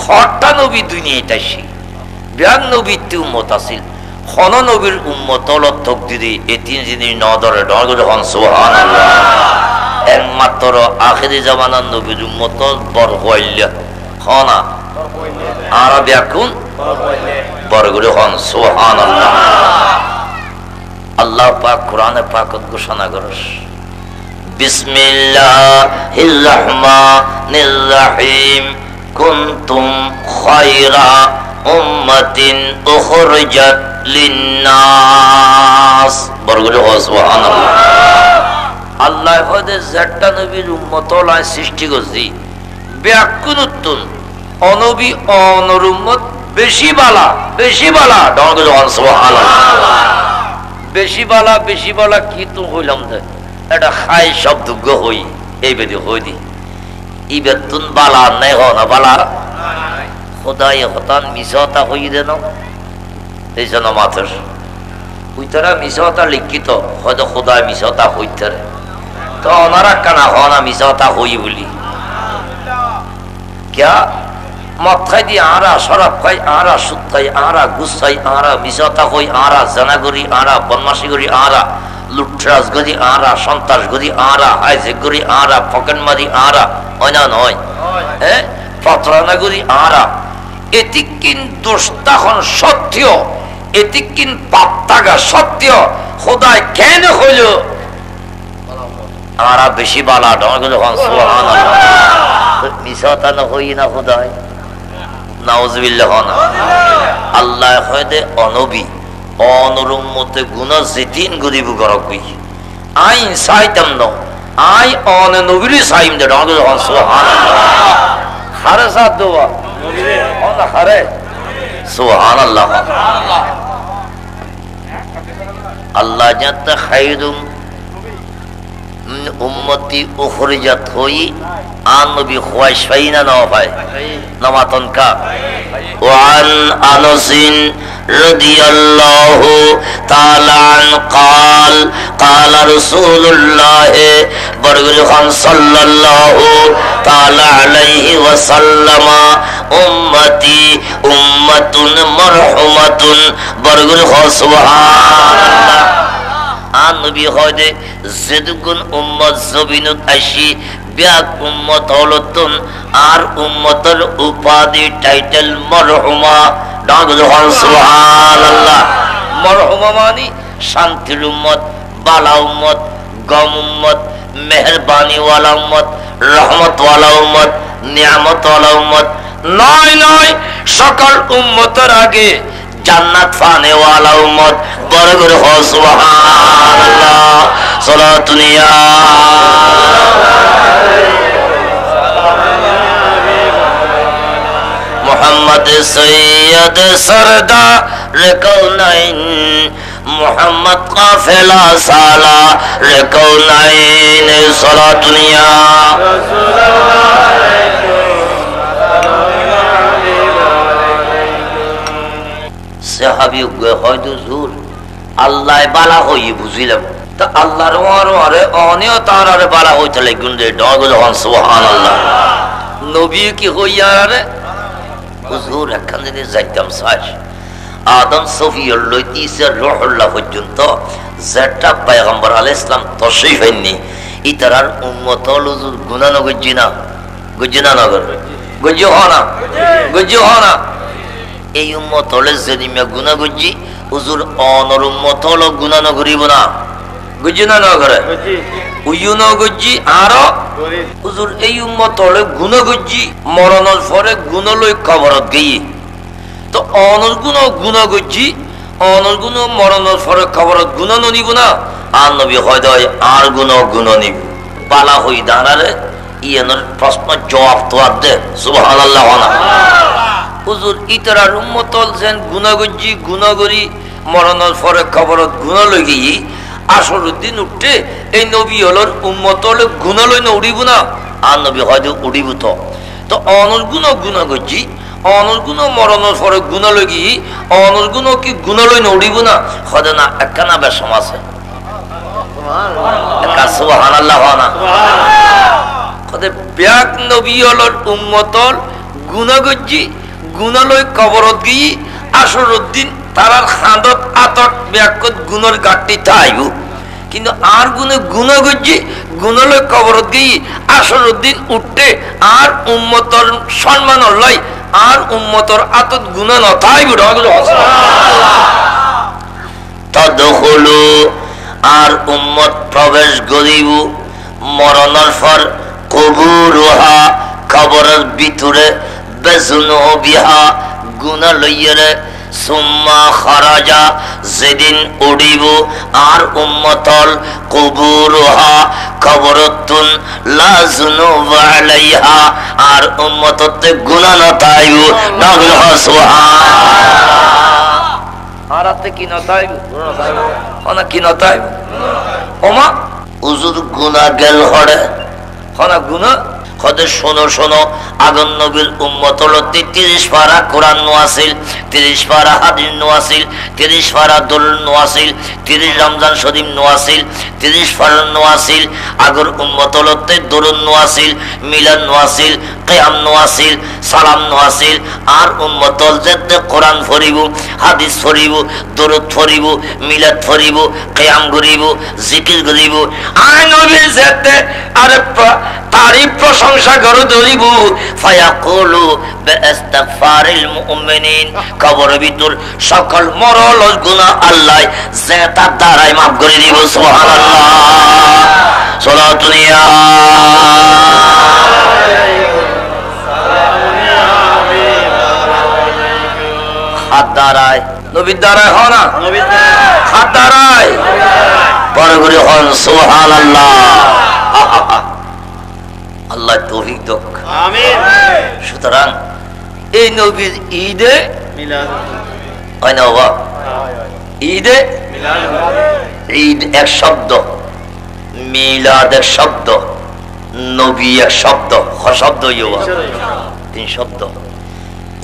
খরটা নবী দুনিয়ায় তাইছি ব্যাগ নবীর উম্মত আছিল খন নবীর উম্মত লত্তক দিদি এই তিন জিনিস নদরে ডগরে হন সুবহানাল্লাহ একমাত্র আখিরি জামানার নবীর উম্মত বড় হইলা খনা আর ব্যাকুন বড় হন সুবহানাল্লাহ আল্লাহ পাক কোরআনে পাকত ঘোষণা করস বিসমিল্লাহির রহমানির রহিম কুনতুম খায়রা উম্মাতিন উখরিজাত লিন্নাস বরগুলো সুবহানাল্লাহ আল্লাহ হদে জাট্টা নবীর উম্মত লাই সৃষ্টি করছি ব্যাকুনুতুন অনবী অনর উম্মত বেশি বালা বরগুলো সুবহানাল্লাহ বেশি বালা কি তো হইলাম দে এটা খাই শব্দ গো হই এই বেদি হই দি ইবেতুন বালা নাই হনা বালা খোদাই হতান মিশতা হই দেন এই জন্য মাথর উইতারা মিশতা লিখিত হয়তো খোদাই মিশতা হইতারে তো ওনারা কানা হনা মিশতা হই বলি क्या মদ খাই দি আরা শরাব খাই আরা সুদ খাই আরা ঘুষ খাই আরা মিশতা হই আরা জানাগরি আরা বদমাশি করি আরা লুটরাজ গদি আরা সন্ত্রাস গদি আরা হাইজেক গরি আরা পকেটমারি আরা হয় না নয় হ্যাঁ প্রতারণাগরি আরা এতিকিন দোস্তাখন সত্য এতিকিন পাপ্তাগা সত্য খোদায় কেন হইল আরা বেশি বালা ডগলে হন সুবহানাল্লাহ মিশতা না হই না খোদায় নাউজুবিল্লাহ না আল্লাহ হয়দে অনবী অনরুম্মতে গুণা যেদিন গরিব গরকই আই সাইতাম ন আই অন নবীর সাইম দে ডগলে হন সুবহানাল্লাহ হারে সাথ দোয়া অন হারে সুবহানাল্লাহ আল্লাহ জাত খায়রুম উম্মতি উখরিজাত হই আন নবী খোয়াইশ ফাইনা না হয় নামাতন কা ওয়ান আনাসিন রাদিয়াল্লাহু তাআলা আন قال قال رسول الله বরগুল খান সাল্লাল্লাহু তাআলা আলাইহি ওয়াসাল্লাম উম্মতি উম্মাতুন মারহুমাতুন বরগুল খান সুবহানাল্লাহ আন নবী হয়দে যেদুগুন উম্মত জবিনত আইসি ব্যাক উম্মত হলতুন আর উম্মতের উপাধি টাইটেল মরহুমা ডাকজহান সুবহানাল্লাহ মরহুমা মানে শান্তির উম্মত বালা উম্মত গম উম্মত মেহেরবানি ওয়ালা উম্মত রহমত ওয়ালা উম্মত নিয়ামত ওয়ালা উম্মত নয় সকল উম্মতের আগে জান্নাত পানে ওয়ালা উম্মত বড় করে হো সুবহানাল্লাহ সালাতুন ইয়া মুহাম্মদ সৈয়দ সরদার কওনাইন মুহাম্মদ কাফেলা সালা রে কওনাইন সালাতুন ইয়া সাহাবী হয়তো জুর আল্লাহ বালা হই বুঝিলাম তা আল্লাহর ওয়ারে অনেও তারারে বালা হইতে লাগুন রে ডগল হন সুবহানাল্লাহ নবী কি হইয়ারে হুজুর এখন যদি যাইতাম সাজ আদম সফিয়র লইতিসে রুহুল্লাহ পর্যন্ত যেটা পয়গম্বর আলাইহিস সালাম তশরীফ হয়নি ইতারার উম্মত হুজুর গুনাহ নগজিনা নগর গজি হনা এই উম্মত হলে যেদিমে গুনাহ গজি হুজুর অনর উম্মত হলো গুনাহ নগরিব না গজিনা নগরে উইয়ু নগজি আর হুজুর এই উম্মত হলে গুনাহ গজি মরণের পরে গুনাহ লই কবরত গই তো অনর গুনাহ গজি অনর গুনাহ মরণের পরে কবরত গুনাহ নিব না আর নবী হয়দয় আর গুনাহ নিব বালা হই দাঁড়ারে ইয়ানোর প্রশ্ন জবাব তো দে সুবহানাল্লাহ হুজুর ইতরার উম্মত যেন গুনাহগজি গুনাহগরি মরণের পরে কবরত গুনাহ লই গই আসরুদ্দিন উঠে এই নবী হলর উম্মত হলে গুনাহ লই না উড়িব না আর নবী হয়তো উড়িব তো অনর গুনাহগজি অনর গুনাহ মরণের পরে গুনাহ লই গই অনর গুনাহ কি গুনাহ লই না উড়িব না হদে না একখানা বেশম আছে সুবহানাল্লাহ সুবহানাল্লাহ কদে ব্যাক নবী হলর উম্মতর গুনা গজ্জি গুনা লই কবরত গিয়ে আসরউদ্দিন তারার খাঁদত আতট ব্যাকত গুণর গাঠটি তাইব কিন্তু আর গুনে গুনা গজ্জি গুনা লই কবরত গিয়ে আসরউদ্দিন উঠতে আর উম্মতর সম্মান লই আর উম্মতর আতত গুনা নথাইব তদখুলু আর উম্মত প্রবেশ করিব মরণের পর কবুরুহা কবরের ভিতরে বেজুনুবিহা গুনাহ লইরে সুম্মা খারাজা যেদিন উড়িব আর উম্মতল কবুরুহা কবরতুন লা যুনুব আলাইহা আর উম্মততে গুনাহ নতাইব নাগল সুবহান আর আতে কি নতাইব ওনা কি নতাইব ওমা উজুর গুনাহ গেল হড়ে হনা গুনাহ খদে শোনো শোনো আগুন নবীর উম্মত হলো 33 পারা কোরআন নোয়াসিল 30 পারা হাদিস নোয়াসিল 30 পারা দরুদ নোয়াসিল 30 রমজান শরীফ নোয়াসিল 30 পারা নোয়াসিল আগর উম্মত হলো দরুদ নোয়াসিল মিলাদ নোয়াসিল কিয়াম নোয়াসিল সালাম নোয়াসিল আর উম্মত হল যেতে কোরআন পড়িব হাদিস পড়িব দরুদ পড়িব মিলাদ পড়িব কিয়াম করিব জিকির করিব আয় নবীর যেতে আরে তারিফ প্রশংসা করে ধরিব ফায়াকুলু বিইস্তিগফারিল মুমিনিন কবর ভিতর সকল মরল গুনাহ আল্লাহ যে তার দ্বারাই maaf করে দিব সুবহানাল্লাহ সালাতুন ইয়া হাত দ্বারাই নবীর দ্বারাই হয় না নবীর হাত দ্বারাই বড় করে হন সুবহানাল্লাহ আল্লাহ তৌফিক দাও আমিন সুতরাং এই নবীর ঈদে মিলাদ হয় না বাবা ঈদে মিলাদ ঈদ এক শব্দ মিলাদ এক শব্দ নবী এক শব্দ খ শব্দ ইয়া তিন শব্দ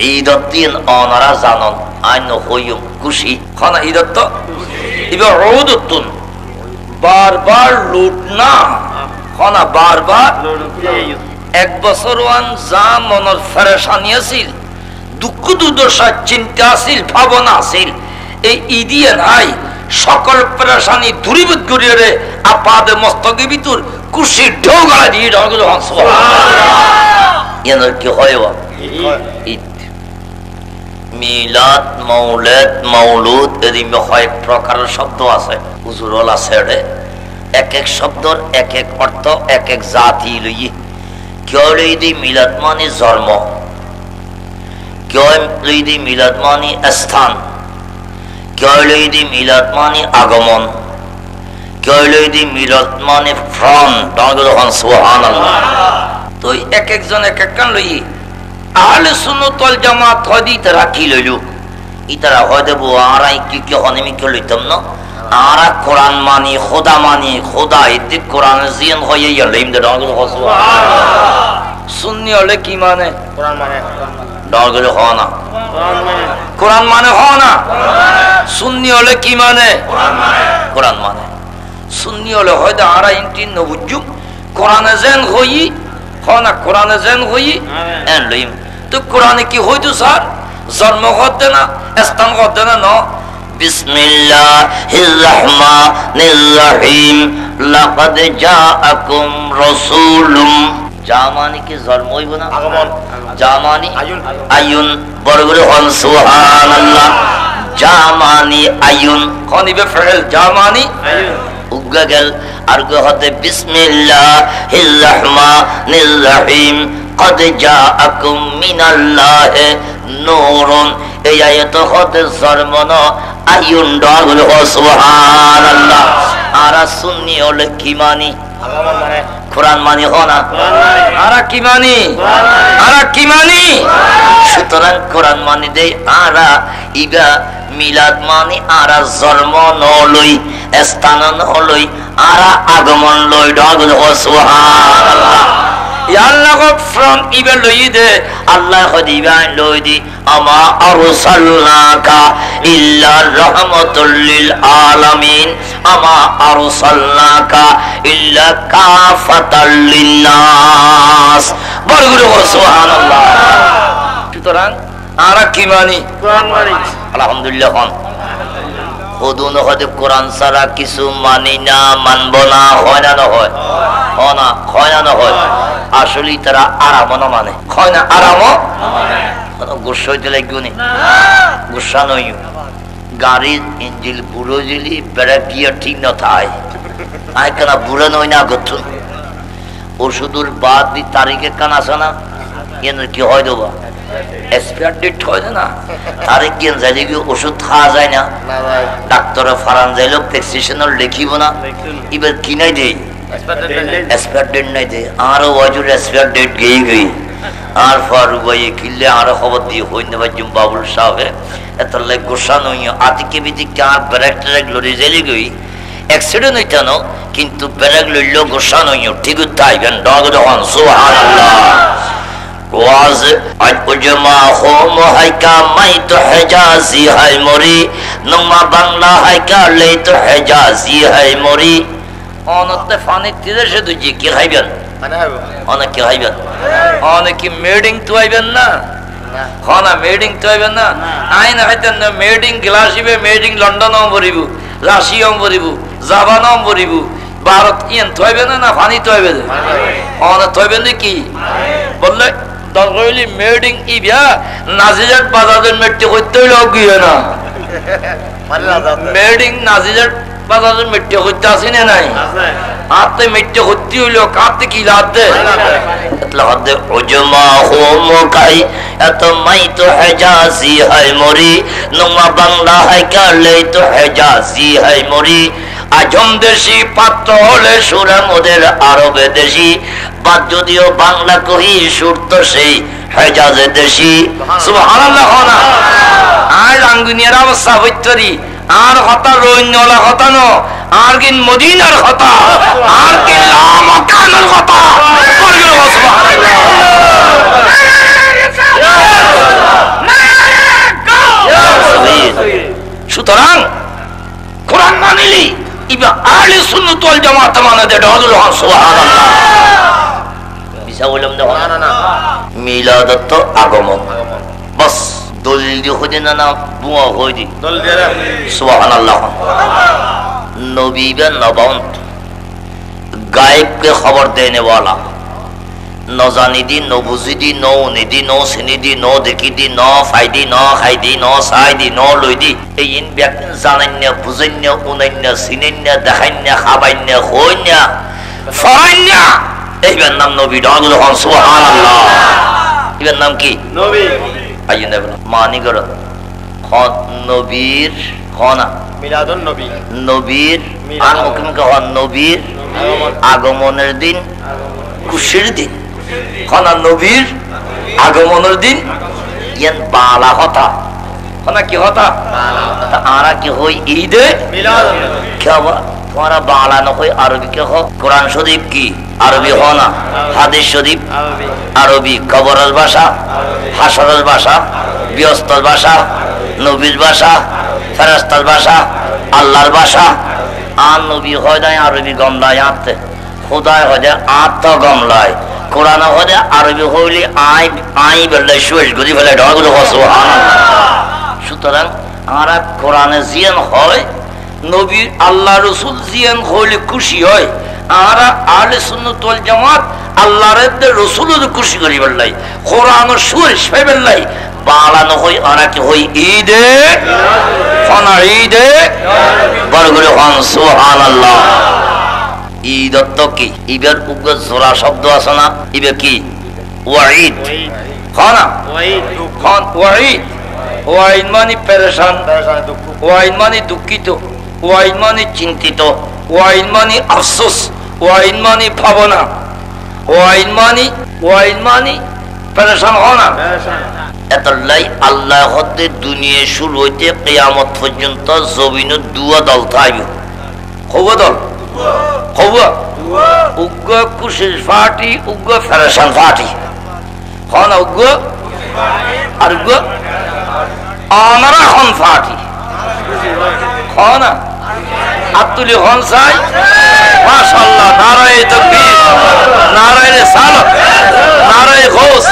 ঈদত দিন অনারা জানন আইন হইম খুশি খানা ঈদত তো এবার রৌদতুন বারবার লুট না খানা বারবার এক বছর ওয়ান যা মনের ফেরেশানি আছিল দুঃখ দুর্দশা চিন্তা আছিল ভাবনা আছিল এই ঈদিয়ে নাই সকল পেরেশানি দূরীভূত করিয়ে রে আপাদে মস্তকে ভিতর খুশি ঢেউ গলা দিয়ে সুবহানাল্লাহ কি হয় ঈদ মিলাদ মাউলাদ মাউলুদ এরই কয়েক প্রকারের শব্দ আছে হুজুরল আছে এক এক শব্দর এক এক অর্থ এক এক জাতি লই কেউ লইদি মিলাদ মানে জন্ম কেউ লইদি মিলাদ মানে স্থান কেউ লইদি মিলাদ মানে আগমন কেউ লইদি মিলাদ মানে ফ্রন সুবহানাল্লাহ তো এক একজন এক এক কান লই আহলে সুন্নাত ওয়াল জামাত হদি তারা কি লইলো ইতারা হয়তো আরাই কি কি হনেমি কি লইতাম না আরা কোরআন মানি খোদা মানি খোদা ইতি কোরআন জিন হয়ে গেলাম দে সুবহানাল্লাহ সুন্নি হলে কি মানে কোরআন মানে ডাগল হয় না কোরআন মানে হয় না সুন্নি হলে কি মানে কোরআন মানে সুন্নি হলে হয়তো আরা ইনটি নবুজুম কোরআনে জেন হই হয় না কোরআনে জেন হই এন লইম তো কোরআনে কি হইতো স্যার জন্ম করতে না স্থান করতে না ন বিসমিল্লাহির রহমানির রহিম লাকাদ জাআকুম রাসূলুম জামানি কি জন্ম হইব না আগমন জামানি আয়ুন বড়গুলো হন সুবহানাল্লাহ জামানি আয়ুন কোনিবে ফেল জামানি আয়ুন উগা গেল আর গো হতে বিসমিল্লাহির রহমানির রহিম قد جاءكم من الله نور এই আয়াত হতে জন্মন আয়ুন ডাগল সুবহানাল্লাহ আর সুন্নি হলে কি মানি আগমন মানে কোরআন মানি হনা আরা কি মানি আরা কি মানি সুতরাং কোরআন মানি দেই আরা ইবা মিলাদ মানি আরা জন্ম নলই স্থান নলই আরা আগমন লই ডাগল সুবহানাল্লাহ আল্লাহ ফ্রন্ট ইবে লই দে আল্লাহ হদিবা লই দি আমা আরসালনাকা ইল্লা রাহমাতুল লিল আলামিন আমা আরসালনাকা ইল্লা কাফাতাল লিন্নাস বলগুলো সুবহানাল্লাহ সুতরাং আমরা কি মানি কোরআন মানি আলহামদুলিল্লাহ হুদুন হদে কোরআন ছাড়া কিছু মানি না মানব না হয় না হয় না হয় না হয় আসলে তারা আরাম না মানে হয় না আরাম গুসা হইতে লাগবে না গুসা নই গাড়ির ইঞ্জিল বুড়ো জিলি বেড়া গিয়ে ঠিক না থাই আয় কেনা বুড়ো নই না গঠন ওষুধের বাদ দি তারিখে কান আসে না এর কি হয় দেবা এক্সপায়ার ডেট হয় না তারিখ কেন যাইলে কি ওষুধ খাওয়া যায় না ডাক্তারে ফারান যাইলে প্রেসক্রিপশন লিখিব না এবার কিনাই দেয় এক্সপায়ার ডেট নাই দে আরো ওয়াজুর এক্সপায়ার ডেট গেই গই আর ফারুক ভাই কিল্লে আরো খবর দিয়ে হই না ভাই বাবুল সাহেব এত লাইক গোসা নই আতিকে বিদিকে আর ব্রেক ট্রেক লরি যাইলে গই অ্যাক্সিডেন্ট হইতানো কিন্তু ব্রেক লইলো গোসা নই ঠিক তাইবেন ডগ দহন সুবহানাল্লাহ ওয়াজ আজ উজমা হোম হাইকা মাই তো হেজাজি হাই মরি নমা বাংলা হাইকা লে তো হেজাজি হাই মরি অনতে ফানি তিদেশে দুজি কি খাইবেন অনেক কি খাইবেন অনেক কি মেডিং তো আইবেন না হনা মেডিং তো আইবেন না আইন হইতেন না মেডিং গ্লাসিবে মেডিং লন্ডনও ভরিব রাশিয়াও ভরিব জাপানও ভরিব ভারত ইন তো আইবেন না ফানি তো আইবেন অনেক তো আইবেন কি বললে দরগলি মেডিং ইবিয়া নাজিজাত বাজারের মেটে কইতে লগিয়ে না মেডিং নাজিজাত বাজারের মিট্টে হইতে আসি না নাই হাতে মিট্টে হইতে হইলো কাতে কি লাদে লাদে উজমা হোম কাই এত মাই তো হেজাজি হাই মরি নোমা বাংলা হাই কালে তো হেজাজি হাই মরি আজম দেশি পাত্র হলে সুরা মোদের আরবে দেশি বাদ যদিও বাংলা কহি সুর তো সেই হেজাজে দেশি সুবহানাল্লাহ না আর আঙ্গুনিয়ার অবস্থা হইতরি আর হতা রইনলা হতা ন আর কিন মদিনার হতা আর কি মক্কার হতা সুতরাং কোরআন মানিলি ইবা আহলে সুন্নাত ওয়াল জামাত মানে দে দরুল সুবহানাল্লাহ বিসা বললাম না না মিলাদত আগমন বাস দলিল দিয়ে হইতে না বুয়া হই দি দলিল দিয়ে সুবহানাল্লাহ নবী বে নবন্ত গায়েব কে খবর দেने वाला न जानी दी न बुझी दी न उनी दी न सिनी दी न देखी दी न फायदी न खाई दी न साई दी न लई दी এই ইন ব্যক্তি জানেন বুঝেন উনাইন সিনেন দেখাইন খাবাইন হইন ফাইন এইবার নাম নবী ডাগুল হন সুবহানাল্লাহ এর নাম কি নবী আইন মানি গর হন নবীর হনা মিলাদুন নবী নবীর আর হুকুম কে হন নবীর আগমনের দিন খুশির দিন হনা নবীর আগমনের দিন ইয়ান বালা হতা হনা কি হতা বালা হতা আরা কি হই ঈদে মিলাদুন নবী কেবা তোমারা বালা না হই আরবি কে হ কোরআন শরীফ কি আরবি হ না হাদিস শরীফ আরবি আরবি কবরের ভাষা হাসরের ভাষা বিয়স্তর ভাষা নবীর ভাষা ফেরেশতার ভাষা আল্লাহর ভাষা আর নবী হয় না আরবি গমলায় আতে খোদায় হয় আত গমলায় কোরআন হয় আরবি হইলে আই আই বললে শুয়েশ গদি ফেলে ঢগলো সুবহানাল্লাহ সুতরাং আমরা কোরআনে জিয়ান হয় নবী আল্লাহ রাসূল জিয়ান হইলে খুশি হয় আমরা আহলে সুন্নাত ওয়াল জামাত আল্লাহর রাসূলের খুশি করি বললাই কোরআন শুয়েশ ফেলাই বালানো হই আর কি হই ঈদে ফানা ঈদে বরগুলো হন সুবহানাল্লাহ ঈদ তো কি ঈদের উপর জোড়া শব্দ আছে না ইবে কি ওয়াঈদ খানা ওয়াঈদ খান ওয়াঈদ ওয়াঈদ মানে পেরেশান ওয়াঈদ মানে দুঃখিত ওয়াঈদ মানে চিন্তিত ওয়াঈদ মানে আফসোস ওয়াঈদ মানে ভাবনা ওয়াঈদ মানে পেরেশান হনা এতলাই আল্লাহ হতে দুনিয়া শুরু হইতে কিয়ামত পর্যন্ত জমিনের দুয়া দল থাকবে কত দল হওয়া উগ্র কুশির ফাটি উগ্র ফেরেশান ফাটি হন উগ্র আর উগ্র অনারা হন ফাটি হন আব্দুল হন সাই মাশাআল্লাহ নারায়ে তাকবীর নারায়ে রিসালাত নারায়ে গৌস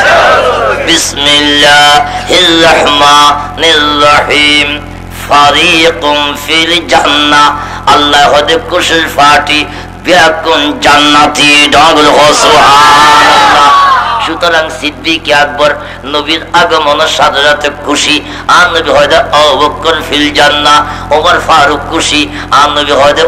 বিসমিল্লাহির রহমানির রহিম ফারিকুম ফিল জান্নাহ আল্লাহ হদে কুশির ফাটি বিয়াকুন জান্নাতি ডাগুল সুবহানাল্লাহ সুতরাং সিদ্দিক আকবর নবীর আগমনের সাথে সাথে খুশি আর নবী হয়তো আবু বকর ফিল জান্নাহ ওমর ফারুক খুশি আর নবী হয়তো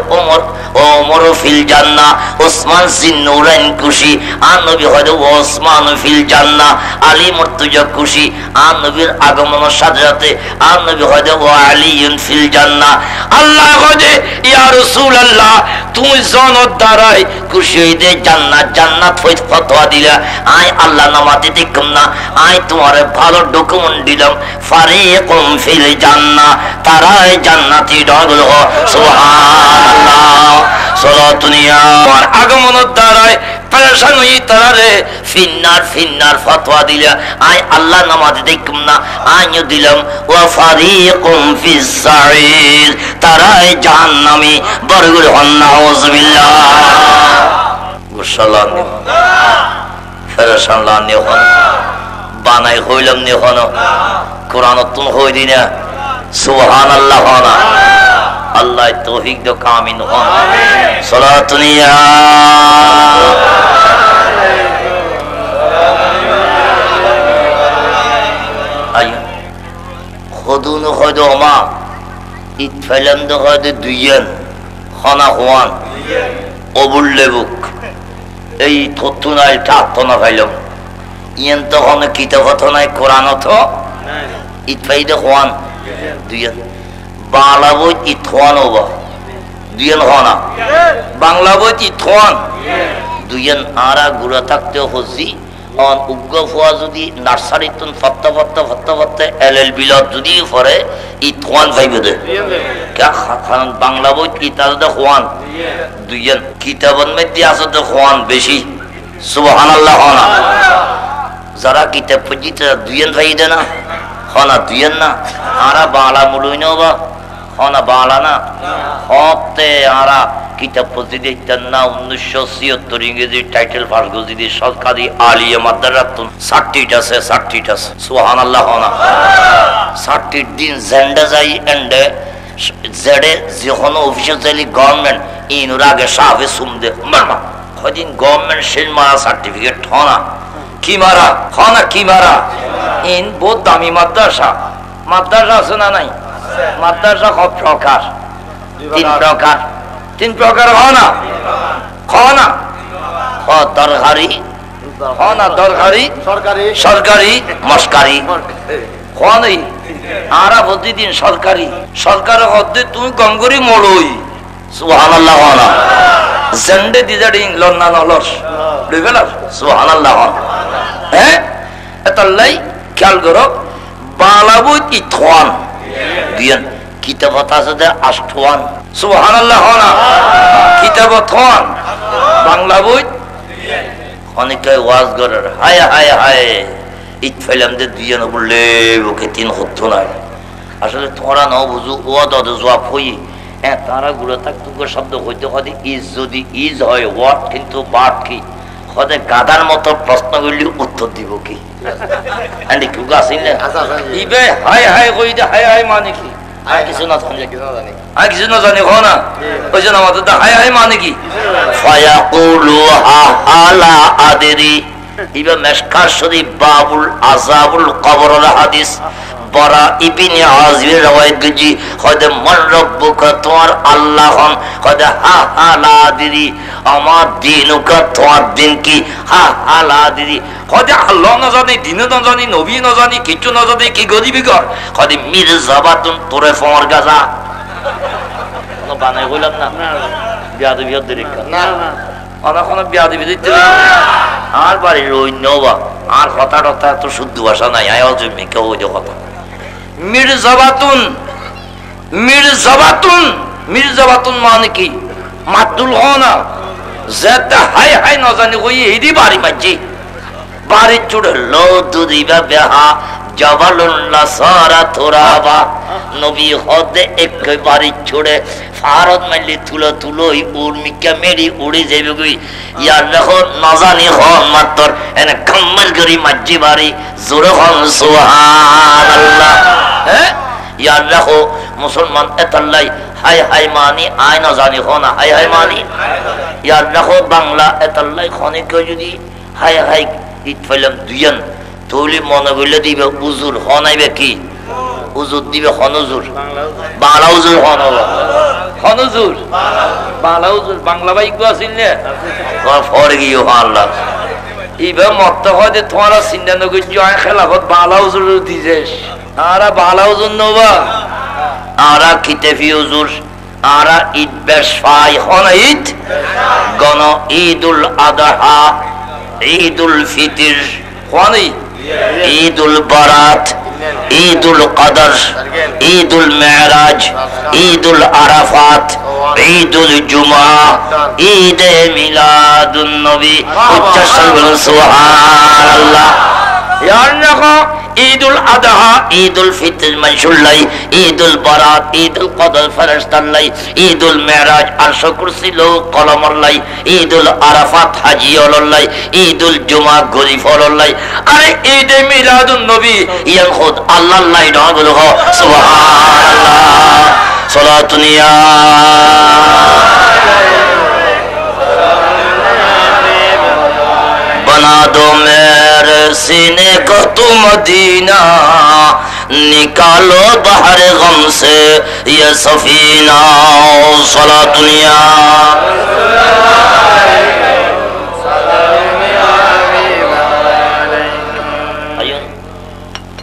ওমর ফিল জান্নাহ ওসমান জিন্নুরাইন খুশি আর নবী হয়তো ওসমান ফিল জান্নাহ আলী মুর্তজা খুশি আর নবীর আগমনের সাথে সাথে আর নবী হয়তো আলী ফিল জান্নাহ আল্লাহ হযে ইয়া রাসূলুল্লাহ তুমি জনত দ্বারাই খুশি হইতে জান্নাত জান্নাত হইতে ফতোয়া দিলা আই আল্লাহ নামাতে দেখুন না আই তোমার ভালো ডকুমেন্ট দিলাম ফারিকুম ফিল জান্নাহ তারাই জান্নাতি ডাগুল সুবহানাল্লাহ সালাতুনিয়া আর আগমনের দ্বারাই পরেশান হই তারারে ফিন্নার ফিন্নার ফতোয়া দিলা আই আল্লাহ নামাতে দেখুন না আইও দিলাম ওয়া ফারিকুম ফিস সাঈর তারাই জাহান্নামী বরগুল হন নাউযুবিল্লাহ গোসালান ফেরেশান লান নিহন বানাই হইলাম নিহন কোরআনতুন হই দিনা সুবহানাল্লাহ হনা আল্লাহ তৌফিক দাও কামিন হন সালাতুনিয়া আয় খুদুন খুদুমা ইতফালাম দো হদ দুইয়ান খানা হওয়ান অবুল লেবুক এই থতুনাই টাতনা ভাইলাম ইয়ান তো হন কিতাবত নাই কোরআনত ইতফাইদে হওয়ান দুইয়ান বাংলা বই ইতওয়ান ওবা দুইয়ান হনা বাংলা বই ইতওয়ান দুইয়ান আরা গুড়া থাকতে হজি অন উগ্র ফুয়া যদি নার্সারিতুন ফত্তা ফত্তা ফত্তা ফত্তা এলএলবি লত যদি পড়ে ইতওয়ান ভাইবে দে কা খান বাংলা বই কিতাবতে হওয়ান দুইয়ান কিতাবন মধ্যে আছে তো হওয়ান বেশি সুবহানাল্লাহ হনা যারা কিতাব পড়িতে দুইয়ান ভাইদে না হনা দুইয়ান না আরা বাংলা মুলুইনো বা হনা বাংলা না হতে আরা কিতাব পড়িতে না 1976 ইংরেজি টাইটেল পাস গজি সরকারি আলিয়া মাদ্রাসাতুন সার্টিফিকেট আছে সুবহানাল্লাহ হনা সার্টিফিকেট দিন জেন্ডা যাই এন্ডে জেডে যখন অফিসিয়ালি গভর্নমেন্ট ইনুর আগে সাহেবে সুমদে মারমা কদিন গভর্নমেন্ট সেল মারা সার্টিফিকেট হনা কি মারা হনা কি মারা ইন বহুত দামি মাদ্রাসা আছে না নাই মাদ্রাসা কত প্রকার তিন প্রকার হনা দরকারি হনা দরকারি সরকারি মস্কারি হনই আরা প্রতিদিন সরকারি সরকারের হদ্দে তুমি কম করি মরই সুবহানাল্লাহ হনা জেন্ডে দিদাড়ি লন্না নলস লেভেলার সুবহানাল্লাহ হ্যাঁ এতলাই খেয়াল করো বালাবু ইতওয়ান দিয়ান কিতাবত আছে দে আষ্টওয়ান সুবহানাল্লাহ হনা কিতাবত হন বাংলা বই অনেকে ওয়াজ করে হায় হায় হায় ইতফাইলাম দে দিয়ান বললে ওকে তিন হতো না আসলে তোরা নাও বুঝু ও দদ জবাব হই হ্যাঁ তারা গুলো থাকতো শব্দ হইতে হতে ইজ যদি ইজ হয় ওয়াট কিন্তু বাট কি হতে গাদার মতো প্রশ্ন করলে উত্তর দিব কি এন্ড কি গাছিন না ইবে হায় হায় কই দে হায় হায় মানে কি আর কিছু না জানি হো না ওই জন্য আমাদের হায় হায় মানে কি ফায়াকুলু আলা আদরি ইবে মেশকার শরীফ বাবুল আযাবুল কবরের হাদিস বরা ইবনে আযির রওয়ায়াত গজি খোদে মান রব্বুকা তোমার আল্লাহ হন খোদে হা আলা আদরি আমার দিনুকা তোমার দিন কি হা আলা আদরি খোদে আল্লাহ না জানি দিন না জানি নবী না জানি কিছু না জানি কি গরিবি কর খোদে মির্জাবাতুন তোরে ফমর গাজা না বানাই হইলাম না বিয়াদবি দরিকা না আমরা কোনো বিয়াদবি দিতে আর বাড়ি রই নবা আর কথাটা এত শুদ্ধ ভাষা নাই আয় জমি কেউ ওই কথা মির্জাবাতুন মানে কি মাতুল হনা যেতে হাই হাই ন জানি কই হিদি বাড়ি মাঝি বাড়ি চুড়ে লৌদু দিবা বেহা জবালুল্লাহ সারা তোরাবা নবী হদে এক বাড়ি ছুড়ে ফারত মাইলি তুলো উর্মিকা মেরি উড়ে যাবে গই ইয়ার দেখো নজানি হন মাত্র এনে কম্মল করি মাঝি বাড়ি জোরে হন সুবহানাল্লাহ হ্যাঁ ইয়ার দেখো মুসলমান এতাল্লাই হাই হাই মানি আয় না জানি হন হাই হাই মানি ইয়ার দেখো বাংলা এতাল্লাই খনে কেউ যদি হাই হাই ইট ফেলাম দুইয়ান তৌলি মনে বললে দিবে উজুর হনাইবে কি উজুর দিবে হনজুর বাংলা উজুর হনজুর বাংলা উজুর বাংলা বাইক আসিল নে ফর গিয়ে আল্লাহ এইবার মত হয় যে তোমার চিন্তা নগর জয় খেলাফত বাংলা উজুর দিয়েছ আরা বাংলা উজুর নবা আরা কিতেফি উজুর আরা ঈদ বেশাই হন ঈদ গণ ঈদুল আদহা ঈদুল ফিতর হনি ঈদুল বারাত ঈদুল কদর ঈদুল মেরাজ ঈদুল আরাফাত ঈদুল জুমা ঈদে মিলাদুন নবী উচ্চারণ সুবহানাল্লাহ ইয়ার রাখো ঈদুল আদহা ঈদুল ফিতর মানসুল্লাই ঈদুল বারাত ঈদুল কদর ফেরেশতাল্লাই ঈদুল মেরাজ আরশ কুরসি লো কলমল্লাই ঈদুল আরাফাত হাজিয়ুল্লাই ঈদুল জুমা গরিফুল্লাই আরে ঈদে মিলাদুন নবী ইয়ান খুদ আল্লাহ লাই ডাবুল হো সুবহানাল্লাহ সালাতুন ইয়া बना दो मेरे सीने को तुम मदीना निकालो बाहर गम से ये सफीना सला दुनिया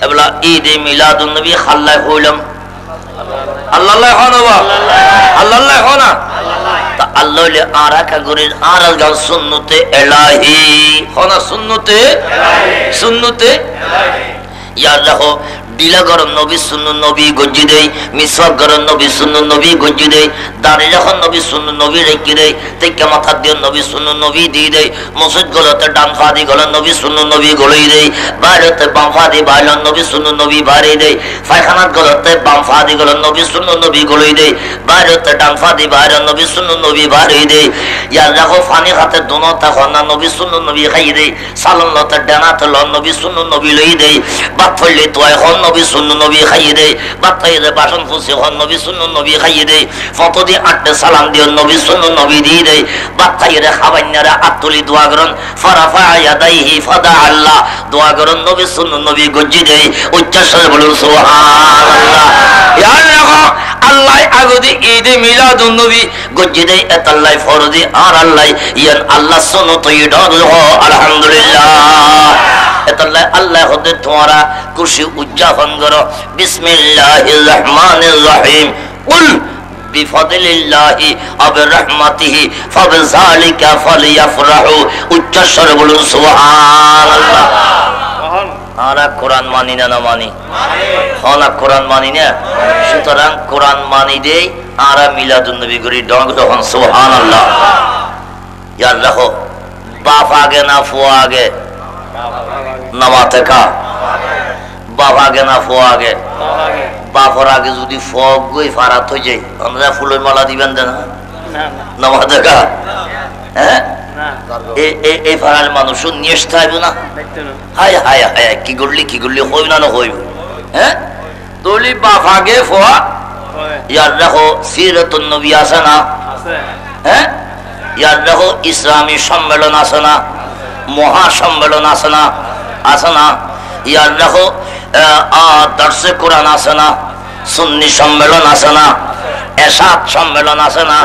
এবলা ঈদে মিলাদুন নবী খাল্লাই হইলাম আল্লাহ হনবা আল্লাহ হনা তা আল্লাহ লে আরাকা গরির আরাল গাল সুন্নতে ইলাহি হনা সুন্নতে ইলাহি ইয়া আল্লাহ ডিলা গরম নবী সুন্নাহ নবী গজ্জি দেই মিসওয়াক গরম নবী সুন্নাহ নবী গজ্জি দেই দাড়ি যখন নবী সুন্নাহ নবী রেখে দেই তেকে মাথা দিয়ে নবী সুন্নাহ নবী দিয়ে দেই মসজিদ গলতে ডান ফাদি গল নবী সুন্নাহ নবী গলই দেই বাইরেতে বাম ফাদি বাইল নবী সুন্নাহ নবী বাড়ি দেই পায়খানাত গলতে বাম ফাদি গল নবী সুন্নাহ নবী গলই দেই বাইরেতে ডান ফাদি বাইল নবী সুন্নাহ নবী বাড়ি দেই ইয়া রাখো ফানি খাতে দোনো তখন নবী সুন্নাহ নবী খাই দেই সালাম লতে ডানাতে ল নবী সুন্নাহ নবী লই দেই বাত ফলে তো এখন নবী সুন্নাহ নবী খাইয়ে দেই বাতাইরে বাসন ফুসে হন নবী সুন্নাহ নবী খাইয়ে দেই ফটো দি আটে সালাম দিও নবী সুন্নাহ নবী দিয়ে দেই বাতাইরে খাবাইনারা আতুলি দোয়া করন ফারাফা ইয়াদাইহি ফাদা আল্লাহ দোয়া করন নবী সুন্নাহ নবী গজ্জি দেই উচ্চারণে বলুন সুবহানাল্লাহ ইয়া আল্লাহ আল্লাহ আগদি ঈদে মিলাদুন নবী গজ্জি দেই এতাল্লাহ ফরজি আর আল্লাহ ইয়ান আল্লাহ সুন্নাহ তৈয়দ আলহামদুলিল্লাহ এতাল্লাহ আল্লাহ হতে তোমারা খুশি উদযাপন করো বিসমিল্লাহির রহমানির রহিম কুল বিফাদিলিল্লাহি ওয়া বিরহমাতিহি ফাবিযালিকা ফালিয়াফরাহু উচ্চারণ বলুন সুবহানাল্লাহ আরা কোরআন মানি না মানি হনা কোরআন মানি না সুতরাং কোরআন মানি দেই আরা মিলাদুন নবী করি ডং যখন সুবহানাল্লাহ ইয়া রাখো বাপ আগে না ফুয়া আগে নামাতে কা বাপ আগে না ফুয়া আগে বাপর আগে যদি ফগ গই ফারাত হয়ে যায় আমরা ফুলের মালা দিবেন না নামাতে কা হ্যাঁ এই ফারাল মানুষ নিয়ে আসতে না হায় হায় হায় কি করলি হইব না হইব হ্যাঁ তোলি বাপ আগে ফুয়া ইয়ার রাখো সিরাতুন নবী আছে না হ্যাঁ ইয়ার রাখো ইসলামী সম্মেলন আছে না মহা সম্মেলন আছে না ইয়ার রাখো দর্শে কোরআন আছে না সুন্নি সম্মেলন আছে না এসাদ সম্মেলন আছে না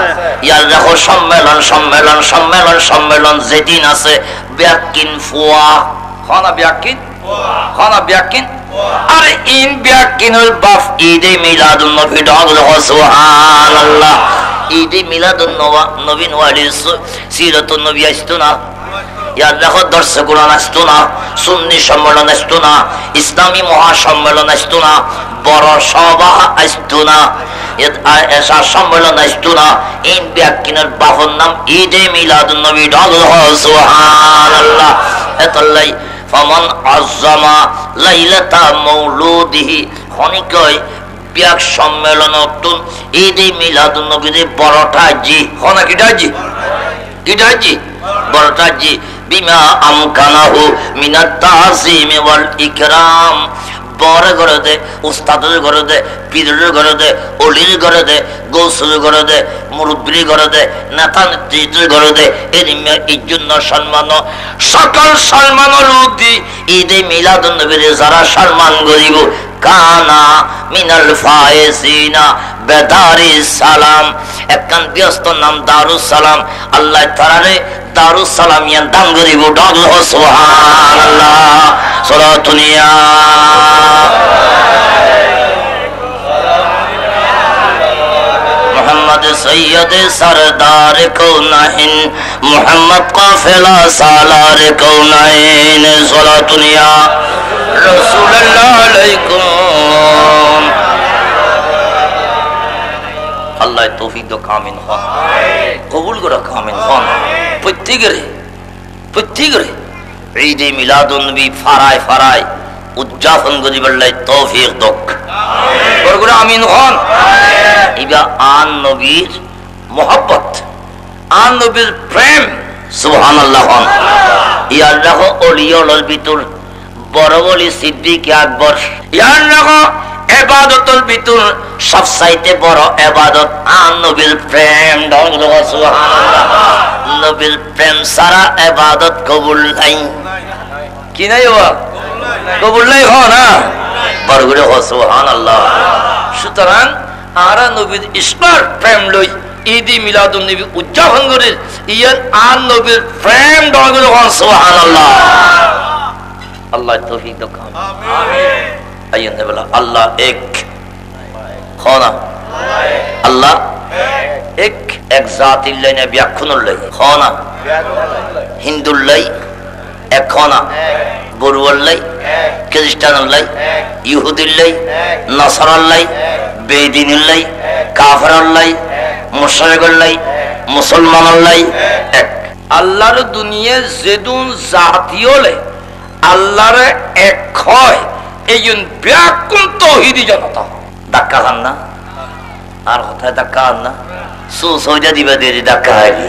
ইয়ার রাখো সম্মেলন যেদিন আছে ব্যাকিন ফুয়া হনা ব্যাকিন আরে ইন ব্যাকিনুল বাফ ঈদে মিলাদুন নবী ডাউল সুবহানাল্লাহ ঈদে মিলাদুন নবী ওয়ালি সিরাতুন নবী আসতো না ইয়ার দেখো দর্শে কোরআন আসতো না, সুন্নি সম্মেলন আসতো না, ইসলামী মহাসম্মেলন আসতো না, বড় সভা আসতো না, এসা সম্মেলন আসতো না। এই ব্যাকিনের বাহর নাম ঈদে মিলাদুন নবী। সুবহানাল্লাহ। এতলাই ফামান আযযামা লাইলাতা মাউলুদিহি খনিকয় ব্যাক সম্মেলন তুন ঈদে মিলাদুন নবীর বড়টা জি হনা কিটাজি কিটাজি বড়টা জি বিমা আমকানাহু মিনাত তাযীম ওয়াল ইকরাম। বড় করে দে, উস্তাদের করে দে, পীরের করে দে, অলির করে দে, গৌসের করে দে, মুরব্বির করে দে, নেতা নেত্রীদের করে দে। এর জন্য সম্মান, সকল সম্মান রুদি ঈদে মিলাদুন নবীর যারা সম্মান করিব কানা মিনাল ফায়েজিনা বেদারিস সালাম। একখান ব্যস্ত নাম দারুস সালাম, আল্লাহ তাআলা দারুস সালাম ইয়ান দান করিব। সুবহানাল্লাহ। সলাতুনিয়া মোহাম্মদ সৈয়দ সরদার কৌনাইন, মোহাম্মদ কাফেলা সালার কৌনাইন। সলাতুনিয়া রাসূলুল্লাহ আলাইকুম। আল্লাহ তৌফিক দাও, কামিন হন, কবুল করে কামিন হন। প্রত্যেকের ঈদে মিলাদুন নবী ফারায় ফারায় উদযাপন করিবার লাই তৌফিক দাও, বড় আমিন হন। ইবা আন নবীর মোহাব্বত, আন নবীর প্রেম, সুবহানাল্লাহ হন। ইয়ার রাখো ওলিয়ুল ভিতর বড় বলি সিদ্দিক আকবর, ইয়ার রাখো ইবাদতুল ভিতর সবচাইতে বড় ইবাদত আন নবীর প্রেম। সুবহানাল্লাহ। নবীর প্রেম ছাড়া ইবাদত কবুল নাই, কি নাই বাবা, কবুল নাই হ না, বড় করে হ। সুবহানাল্লাহ। সুতরাং আরা নবীর ইসমার প্রেম লই ঈদে মিলাদুন নবী উদযাপন করে ইয়ার আন নবীর প্রেম ডগরে হ। সুবহানাল্লাহ। আল্লাহ তৌফিক দাও, আমিন। আইন বলা আল্লাহ এক খানা, আল্লাহ এক, এক জাতিল্লাই না ব্যাখ্যানুল্লাই খানা, হিন্দুল্লাই এক খানা, বড়ুয়াল্লাই, খ্রিস্টানুল্লাই, ইহুদিল্লাই, নাসারাল্লাই, বেদিনুল্লাই, কাফেরুল্লাই, মুশরিকুল্লাই, মুসলমানুল্লাই এক। আল্লাহর দুনিয়া যেদুন জাতীয়লে আল্লাহর এক হয় এইজন ব্যাকুল তৌহিদি জনতা। ধাক্কা খান না, আর কোথায় ধাক্কা খান না, সুসইদা দিবা দিয়ে ধাক্কা খাইলি,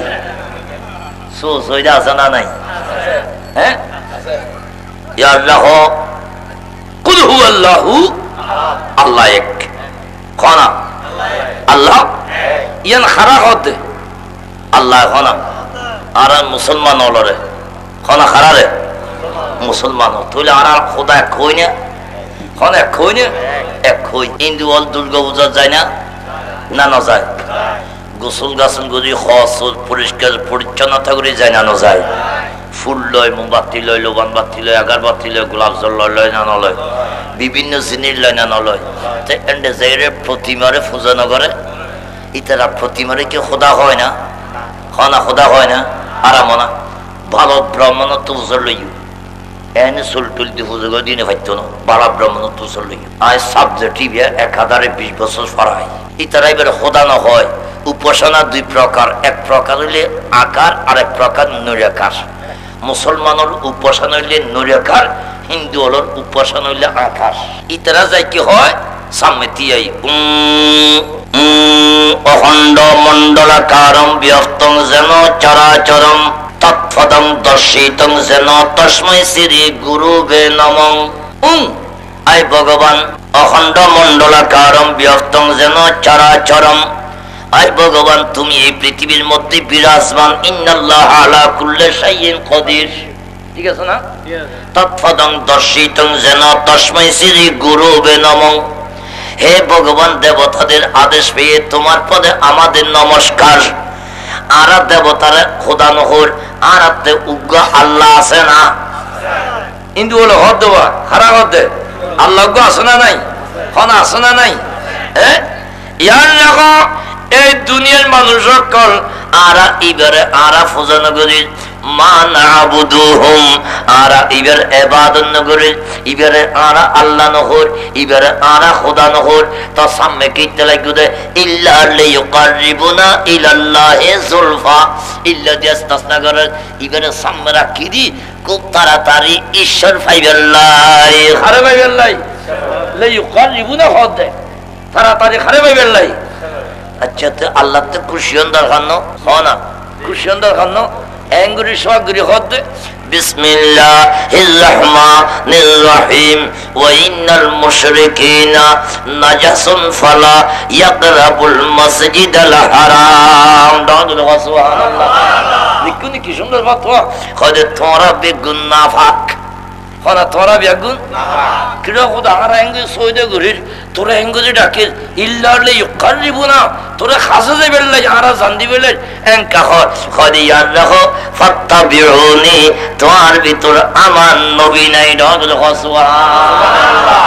সুসইদা আছে না নাই? হ্যাঁ, ইয়া আল্লাহ কুল হুয়াল্লাহু, আল্লাহ এক খানা, আল্লাহ ইয়ান খারা হতে আল্লাহ খানা। আর মুসলমান হলরে খানা খারা রে মুসলমান তুলে আর খোদা এক কই না, খানা এক কই না, এক কই। হিন্দু হল দুর্গা পূজা যায় না, না না যায়, গোসল গাছল করি হস পরিষ্কার পরিচ্ছন্নতা করে যায় না না যায়, ফুল লয়, মোমবাতি লয়, লোবান বাতি লয়, আগারবাতি লয়, গোলাপ জল লয়, লয় না নলয়, বিভিন্ন জিনিস লয় না নলয়। এন্ডে যাইরে প্রতিমারে পূজা নগরে ইতারা প্রতিমারে কি খোদা হয় না, খানা খোদা হয় না, আরাম না। ভালো ব্রাহ্মণ তো পুজোর লইও এনে চুল টুল দিয়ে পুজো করে দিনে পাইত না, ভালো ব্রাহ্মণ তো পুজোর লইও। আজ সাবজেক্টিভ 1020 বছর পড়ায়। ইতারা এবার খোদা না হয়। উপাসনা দুই প্রকার, এক প্রকার হইলে আকার আর এক প্রকার নিরাকার। মুসলমানের উপাসনা হইলে নিরাকার, হিন্দু হলোর উপাসনা হইলে আকার। ইতারা যাই কি হয় সামেতিয়াই অখণ্ড মণ্ডলাকারম ব্যক্তং যেন চরাচরম তৎপদং দর্শিতং যেন তস্मै শ্রী গুরুবে নমঃ। আয় ভগবান অখণ্ড মণ্ডলাকারম ব্যক্তং যেন চরাচরম, আয় ভগবান তুমি এই পৃথিবীর মধ্যে বিরাজমান। ইন্নাল্লাহ আলা কুল্লি শাইইন কদির, ঠিক আছে না? তৎপদং দর্শিতং যেন তস্मै শ্রী গুরুবে নমঃ। হে ভগবান, দেবতাদের আদেশ পেয়ে তোমার পদে আমাদের নমস্কার। আরা দেবতারে খোদা নহর, আরাতে উগ্র আল্লাহ আছে না? হিন্দু হলো হদ দেওয়া খারাপ হতে আল্লাহ আছে না নাই? হনা আছে না নাই? হ্যাঁ, ইয়ার এই দুনিয়ার মানুষ সকল আরা এবারে আরা ফোজানগরীর মা নাবুদুহুম আরা ইবার ইবাদত নগরে ইবারে আরা আল্লাহ নহর ইবারে আরা খোদা নহর তা সামনে কিতে লাগুদে ইল্লা লিয়ুকাররিবুনা ইলাল্লাহি যুলফা ইল্লা দিয়াস্তাসনাগরে ইবারে সামনে রাখিদি খুব তাড়াতাড়ি ঈশ্বর পাইবেল্লাই খারে পাইবেল্লাই লিয়ুকাররিবুনা হদে তাড়াতাড়ি খারে পাইবেল্লাই আচ্ছা তো আল্লাহ তো খুশি হন্দার খানো হনা খুশি হন্দার খানো এঙ্গুরি সগরি হদে বিসমিল্লাহির রহমানির রহিম ওয়া ইন্নাল মুশরিকিনা নাজাসুন ফালা ইয়াকরাবুল মাসজিদাল হারাম দাদু সুবহানাল্লাহ দেখুন কি সুন্দর কথা খদে তোরা বেগুন নাফাক হনা তোরা বেগুন কিরা খোদা হারা এঙ্গি সইদে গরির তোরা এঙ্গুজি ডাকে ইল্লাল্লাহি ইউকাররিবুনা তোরা খাসা যাবে লাই হারা জানদি বেলে এঙ্কা খদে ইয়াদ রাখো ফাত্তাবিউনি তোর ভিতর আমার নবী নাই দাদু সুবহানাল্লাহ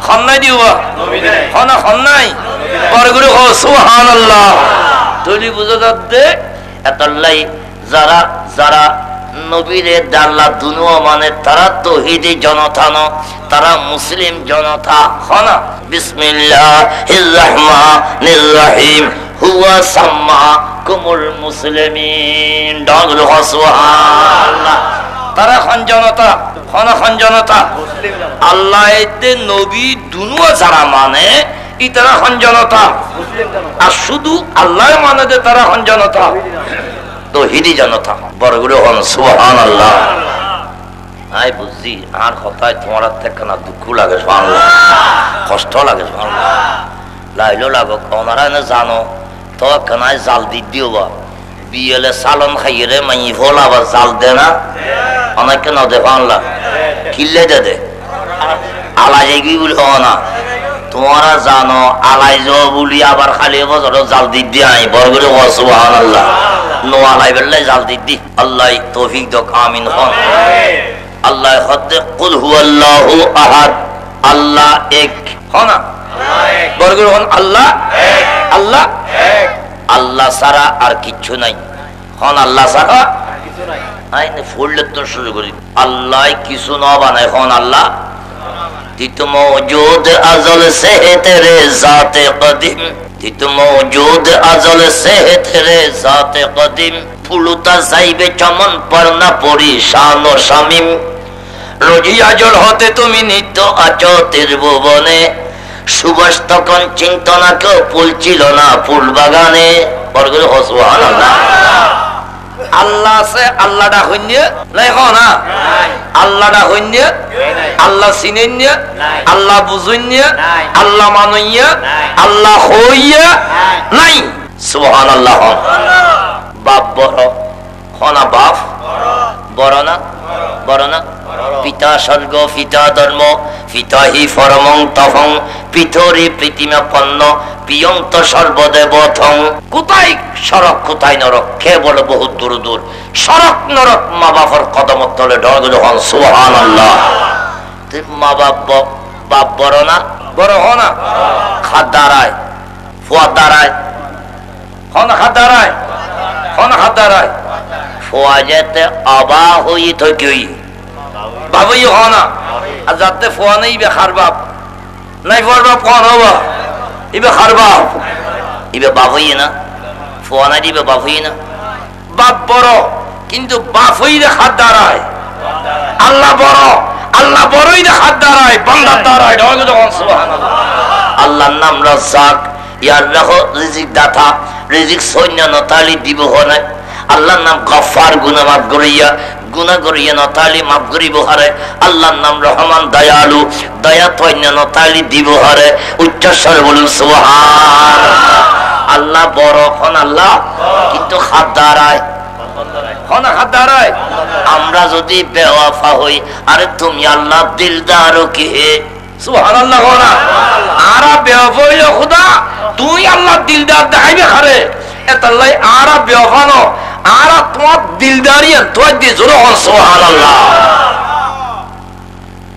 খান্নাই দিবা নবী নাই হনা খান্নাই পরগুলো সুবহানাল্লাহ তুই বুঝা যাচ্ছে এতলাই যারা যারা নবীরে দাল্লা দুনো মানে তারা তৌহিদি জনতা ন তারা মুসলিম জনতা হনা বিসমিল্লাহির রহমানির রহিম হুয়া সাম্মাকুমুল মুসলিমিন দাগল সুবহানাল্লাহ তারা খান জনতা হনা খান জনতা মুসলিম আল্লাহ এতে নবী দুনো যারা মানে ইতারা খান জনতা মুসলিম জনতা আর শুধু আল্লাহ মানে যে তারা খান জনতা তৌহিদি জনতা বড়গুলো হন সুবহানাল্লাহ আই বুঝি আর কথায় তোমার থেকে না দুঃখ লাগে সুবহানাল্লাহ কষ্ট লাগে সুবহানাল্লাহ লাইলো লাগো ওনারা না জানো তো কানায় জাল দিও বা বিয়েলে সালন খাইরে মাই ভোলা বা জাল দে না অনেক কেন দে সুবহানাল্লাহ কিল্লে দে আলাই গি বলি না তোমরা জানো আলাই যাও বলি আবার খালি বছর জাল দিয়ে আই বড়গুলো সুবহানাল্লাহ নো আলাই বেল্লাই জাল দিদি আল্লাহ তৌফিক দাও আমিন হন আল্লাহ হদে কুল হুয়াল্লাহু আহাদ আল্লাহ এক হনা বড়গুলো হন আল্লাহ এক আল্লাহ এক আল্লাহ ছাড়া আর কিছু নাই হন আল্লাহ ছাড়া কিছু নাই আইনে ফুললে তো শুরু করি আল্লাহ কিছু না বানায় হন আল্লাহ तित मौजूद अज़ल से तेरे ज़ाते क़दीम तित मौजूद अज़ल से तेरे ज़ाते क़दीम फुलुता जाइबे चमन पर ना पड़ी शान व शामीम রোজিয়া জল হতে তুমি নিত্য আছো ত্রিভুবনে সুবাস তখন চিন্তনা কেউ ফুল ছিল না ফুল বাগানে বরগুলো সুবহানাল্লাহ আল্লাহ সে আল্লাহটা হইনি নাই না আল্লাহটা হইনি আল্লাহ চিনেন আল্লাহ বুঝুন আল্লাহ মানইয়া আল্লাহ হইয়া নাই সুবহানাল্লাহ বাপ বড় হনা বাপ বড় না বড় না পিতা স্বর্গ পিতা ধর্ম পিতাহি পরমং তফং পিতরি পৃথিমা পন্ন পিয়ন্ত সর্বদেবথং কোথায় সড়ক কোথায় নরক কেবল বহুত দূর দূর সড়ক নরক মা বাপর কদম তলে ডর হন সুবহানাল্লাহ মা বাপ বড় না বড় হনা খাদ দাঁড়ায় ফুয়া দাঁড়ায় হন খাদ দাঁড়ায় হন খাদ দাঁড়ায় ফুয়া যেতে অবা হই থই বাবুই হনা আর যাতে ফুয়া নেই বে খার বাপ নাই ফুয়ার বাপ কন হবা ইবে খার বাপ ইবে বাবুই না ফুয়া নাই দিবে বাবুই না বাপ বড় কিন্তু বাপ হইলে খাদ দাঁড়ায় আল্লাহ বড় আল্লাহ বড়ই হাত দাঁড়ায় বান্দার দাঁড়ায় সুবহানাল্লাহ আল্লাহর নাম রাজ্জাক ইয়ার রাখো রিজিক দাতা রিজিক সৈন্য নতালি দিব হনে আল্লাহর নাম গফফার গুনাহ মাফ করিয়া নতালি মাফ করিব হারে আল্লাহর নাম রহমান দয়ালু দয়া সৈন্য নতালি দিব হারে উচ্চ স্বরে বলুন সুবহানাল্লাহ আল্লাহ বড় কোন আল্লাহ কিন্তু হাত দাঁড়ায় আমরা যদি বেওয়াফা হই আরে তুমি আল্লাহ দিলদার কে সুবহানাল্লাহ আরা বেওয়াফা হইলে খোদা তুই আল্লাহ দিলদার দেখাইবে খারে এতাল্লাই আরা বেওয়াফা ন আরা তোমার দিলদারি তোর দিয়ে জোরে হন সুবহানাল্লাহ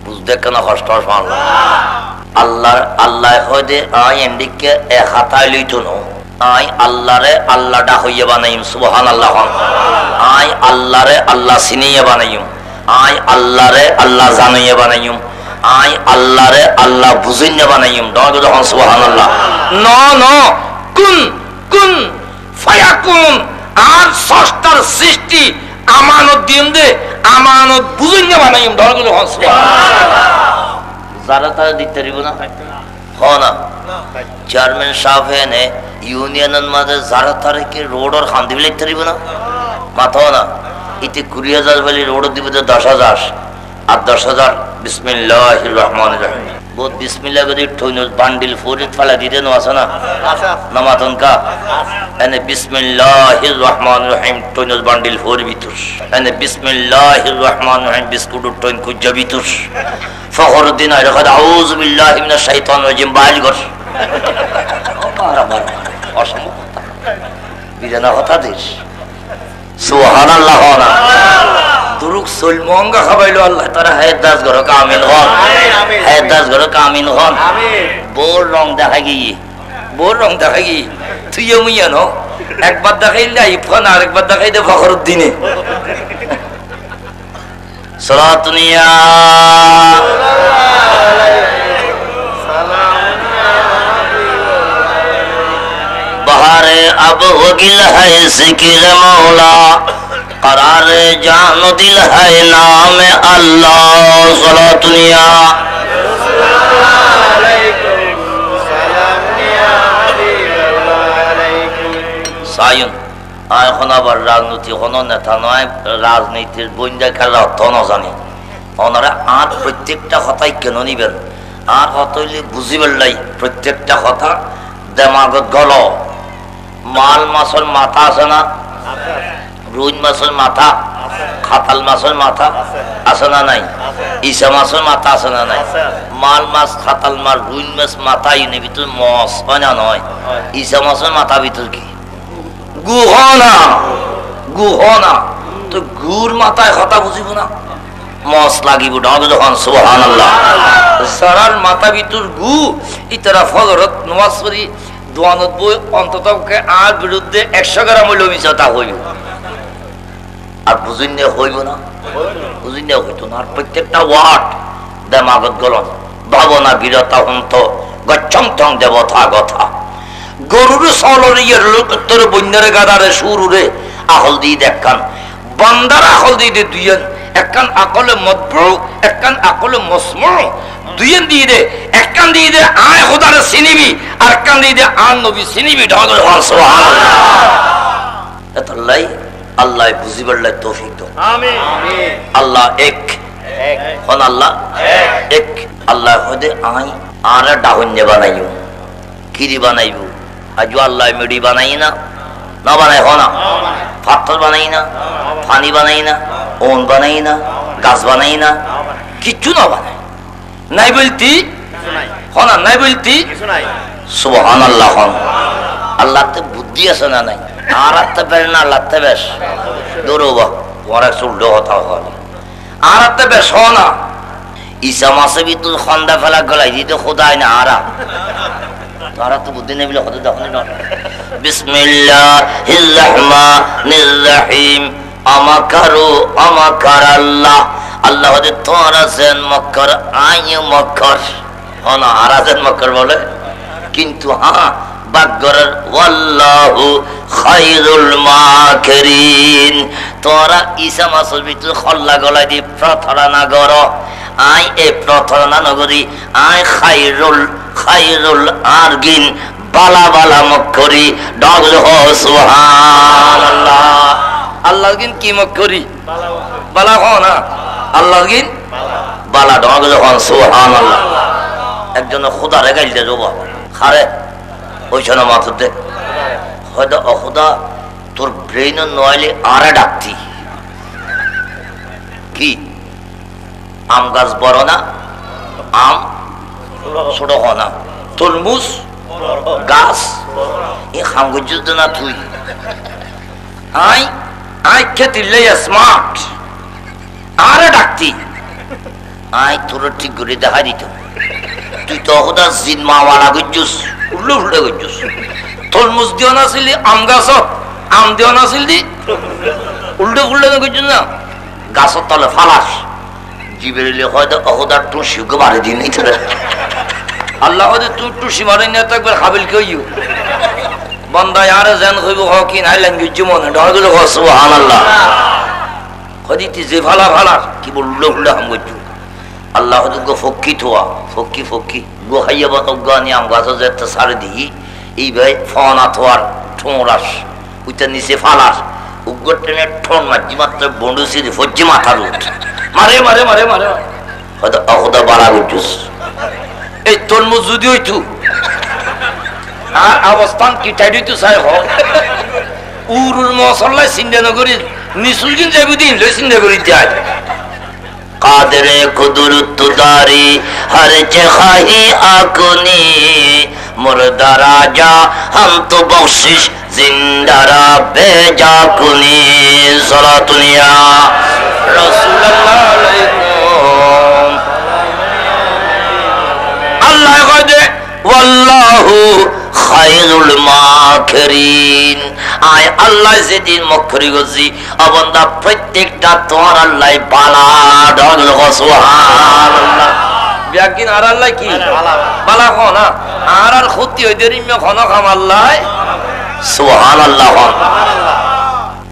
বুঝতে কেন কষ্ট সুবহানাল্লাহ আল্লাহ আল্লাহ হইতে আই এন্ডিকে এক হাতায় লইতো ন আই আল্লাহরে আল্লাহ ডা হইয়া বানাইম সুবহানাল্লাহ আই আল্লাহরে আল্লাহ চিনিয়া বানাইম আই আল্লাহরে আল্লাহ জানাইয়া বানাইম আই আল্লাহরে আল্লাহ বুঝিয়া বানাইম যখন সুবহানাল্লাহ ন ন কুন কুন ফায়াকুন আর সষ্টার সৃষ্টি আমানত দিন দে আমানত বুঝিয়া বানাইম যখন সুবহানাল্লাহ যারা তারা দিতে পারিব না না চেয়ারম্যান সাহেব এনে ইউনিয়নের মাঝে যারা তারিখে রোডর খান্দি লিখতে পারিব না মাথা না ইতি 20,000 বলি রোড দিব 10,000 আর 10,000 বিসমিল্লাহির রহমানির রহিম বহুত বিসমিল্লাহ করে ঠইনুল বান্ডিল ফরিদ ফালা দিতে নো আছে না নামাতন কা এনে বিসমিল্লাহির রহমানির রহিম ঠইনুল বান্ডিল ফরি ভিতর এনে বিসমিল্লাহির রহমানির রহিম বিস্কুট ঠইন কুজ্জা ভিতর ফখরুদ্দিন আই রাখা আউযু বিল্লাহি মিনাশ শাইতানির রাজিম বাইল কর মারা অসম্ভব বিজানা হতা দিস সুবহানাল্লাহ দুরুক সলমঙ্গা খাবাইলো আল্লাহ তারা হেদাস ঘর কামিল হন আমিন হেদাস ঘর কামিল হন আমিন বোর রং দেখা গিয়ে বোর রং দেখা গিয়ে তুইও মুইয়া নো একবার দেখাইলে আইফোন আরেকবার দেখাই দে ফখরুদ্দিনে সালাতুনিয়া बहारे अब हो गिल है जिक्र मौला करार जान दिल है नाम अल्लाह सलातुनिया सायुन এখন আবার রাজনীতি হন নেতা নয় রাজনীতির বইন্দা খেলা অর্থ না জানি ওনারা আর প্রত্যেকটা কথাই কেন নিবেন আর হতইলে বুঝিবেন লাই প্রত্যেকটা কথা দেমাগত গল মাল মাছের মাথা আছে না রুই মাছের মাথা খাতাল মাছের মাথা আছে না নাই ইসা মাছের মাথা আছে না নাই মাল মাছ খাতাল মাছ রুই মাছ মাথা ইনে ভিতর মস হয় না নয় ইসা মাছের মাথা ভিতর কি গুহনা গুহনা তো গুর মাথায় কথা বুঝিব না মস লাগিব ডাক যখন সুবহানাল্লাহ সারার মাথা ভিতর গু ইতারা ফজরত নামাজ পড়ি দোয়ানত বই অন্তত আর বিরুদ্ধে 100 গ্রাম হইল মিছাতা হইব আর বুঝিনে হইব না বুঝিনে হইতো না আর প্রত্যেকটা ওয়ার্ড দেমাগত গলন ভাবনা বিরতা হন্ত গচ্ছং দেবতা কথা গরুর সলরিয়ের তোর বন্যারে গাদারে সুরুরে আহল দি দেখান বান্দার আহল দি দুইয়েন একখান আকলে মদব্রু একখান আকলে মসমু দুইয়েন দিয়ে দে একখান দিয়ে দে আয় খোদারে চিনিবি আর একখান দিয়ে দে আন নবী চিনিবি ঢাকা সুবহানাল্লাহ এতলাই আল্লাহ বুঝিবার লাই তৌফিক দাও আমিন আমিন আল্লাহ এক এক হন আল্লাহ এক আল্লাহ হদে আই আর ডাহন্যে বানাইও কিরি বানাইবো আজ আল্লাহ মেডি বানাই না না বানাই হনা পাথর বানাই না পানি বানাই না ওন বানাই না গাছ বানাই না কিচ্ছু না বানাই নাই বলতি হনা নাই বলতি সুবহানাল্লাহ হন আল্লাহতে বুদ্ধি আছে না নাই আর আত্মা বেশ না আল্লাহতে বেশ দৌড়বা তোমার এক চুল্ড হতা হবে আর আত্মা বেশ হনা ঈসা মাসে ভিতর খন্দা ফেলা গলাই দিতে খোদায় না আরা তারা তো বুদ্ধি নেই বলে হতে দেখুন না বিসমিল্লাহির রহমানির রহিম আমাকারু আমাকার আল্লাহ আল্লাহ হতে তোরা যেন মক্কর আয় মক্কর হনা আরা যেন মক্কর বলে কিন্তু হ্যাঁ বাগরের ওয়াল্লাহু খায়রুল মাকিরিন তোরা ঈসা মাসের ভিতর খল্লা গলাই দি প্রতারণা কর আই এ প্রতারণা নগরী I Khairul আরগিন Bala Bala মক্করি dog সুবহানাল্লাহ আল্লাহ গিন কি মক্করি বালা হ না আল্লাহ গিন বালা ডগ সুবহানাল্লাহ একজন খোদারে গাইলতে যাব খারে ওইখানে মাথা দে হয়তো অখুদা তোর ব্রেইন নইলে আরে ডাকতি কি আম গাছ বড় না আম ছোট হ না তরমুজ গাছ এ খামগুজ না তুই আই আই খেতে স্মার্ট আরে ডাকতি আই তোর ঠিক করে দেখা দিত তুই তো অখুদা জিন মাওয়ালা গুজুস উল্লু উল্লে গুজুস তরমুজ দিও না ছিলি আম গাছ আম দিও না ছিলি উল্টো ফুল্টো করছেন না গাছের তলে ফালাস জিবেরিলে হয়তো অহদার টুসি বাড়ি দিন আল্লাহ হয়তো তুই টুসি মারি না তো একবার হাবিল কেউ বন্দায় আরে যেন হইব কি নাই ল্যাঙ্গুয়েজ মনে ডরগুলো সুবহানাল্লাহ হদিতি যে ভালা ভালার কি বললো উল্টো হাম করছো আল্লাহ হয়তো গো ফক্কি থোয়া ফক্কি ফক্কি গো হাইয়া বাতজ্ঞানী আম গাছ যেতে সারে দিই এই ভাই ফনা থোয়ার ঠোঁরাস ওইটা নিচে ফালাস উগ্র ট্রেনের ঠোঁট মাঝি মাত্র বন্ধু সিঁড়ি ফজ্জি মাথার উঠ মারে মারে মারে মারে হয়তো অহদা বাড়া উঠুস এই তরমুজ যদি হইতু আর অবস্থান কি টাইটু চাই হোক উরুর মশল্লায় চিন্তা নগরী নিশুল কিন যাবি দিন লই চিন্তা করি যায় কাদরে কুদরত দারি হর চাহি আকুনি মুর্দা রাজা हम तो बख्शिश जिंदारा बेजा कुनी सलातुनिया रसूलुल्लाह अलैकुम अल्लाह कहते वल्लाहु খায়রুল মাকিরিন আয় আল্লাহ যেদিন মকরি গজি অবন্দা প্রত্যেকটা তোমার আল্লাহ বালা দল সুবহানাল্লাহ ব্যাকিন আর আল্লাহ কি বালা কোনা আর ক্ষতি হইতে রিম কোন কাম আল্লাহ সুবহানাল্লাহ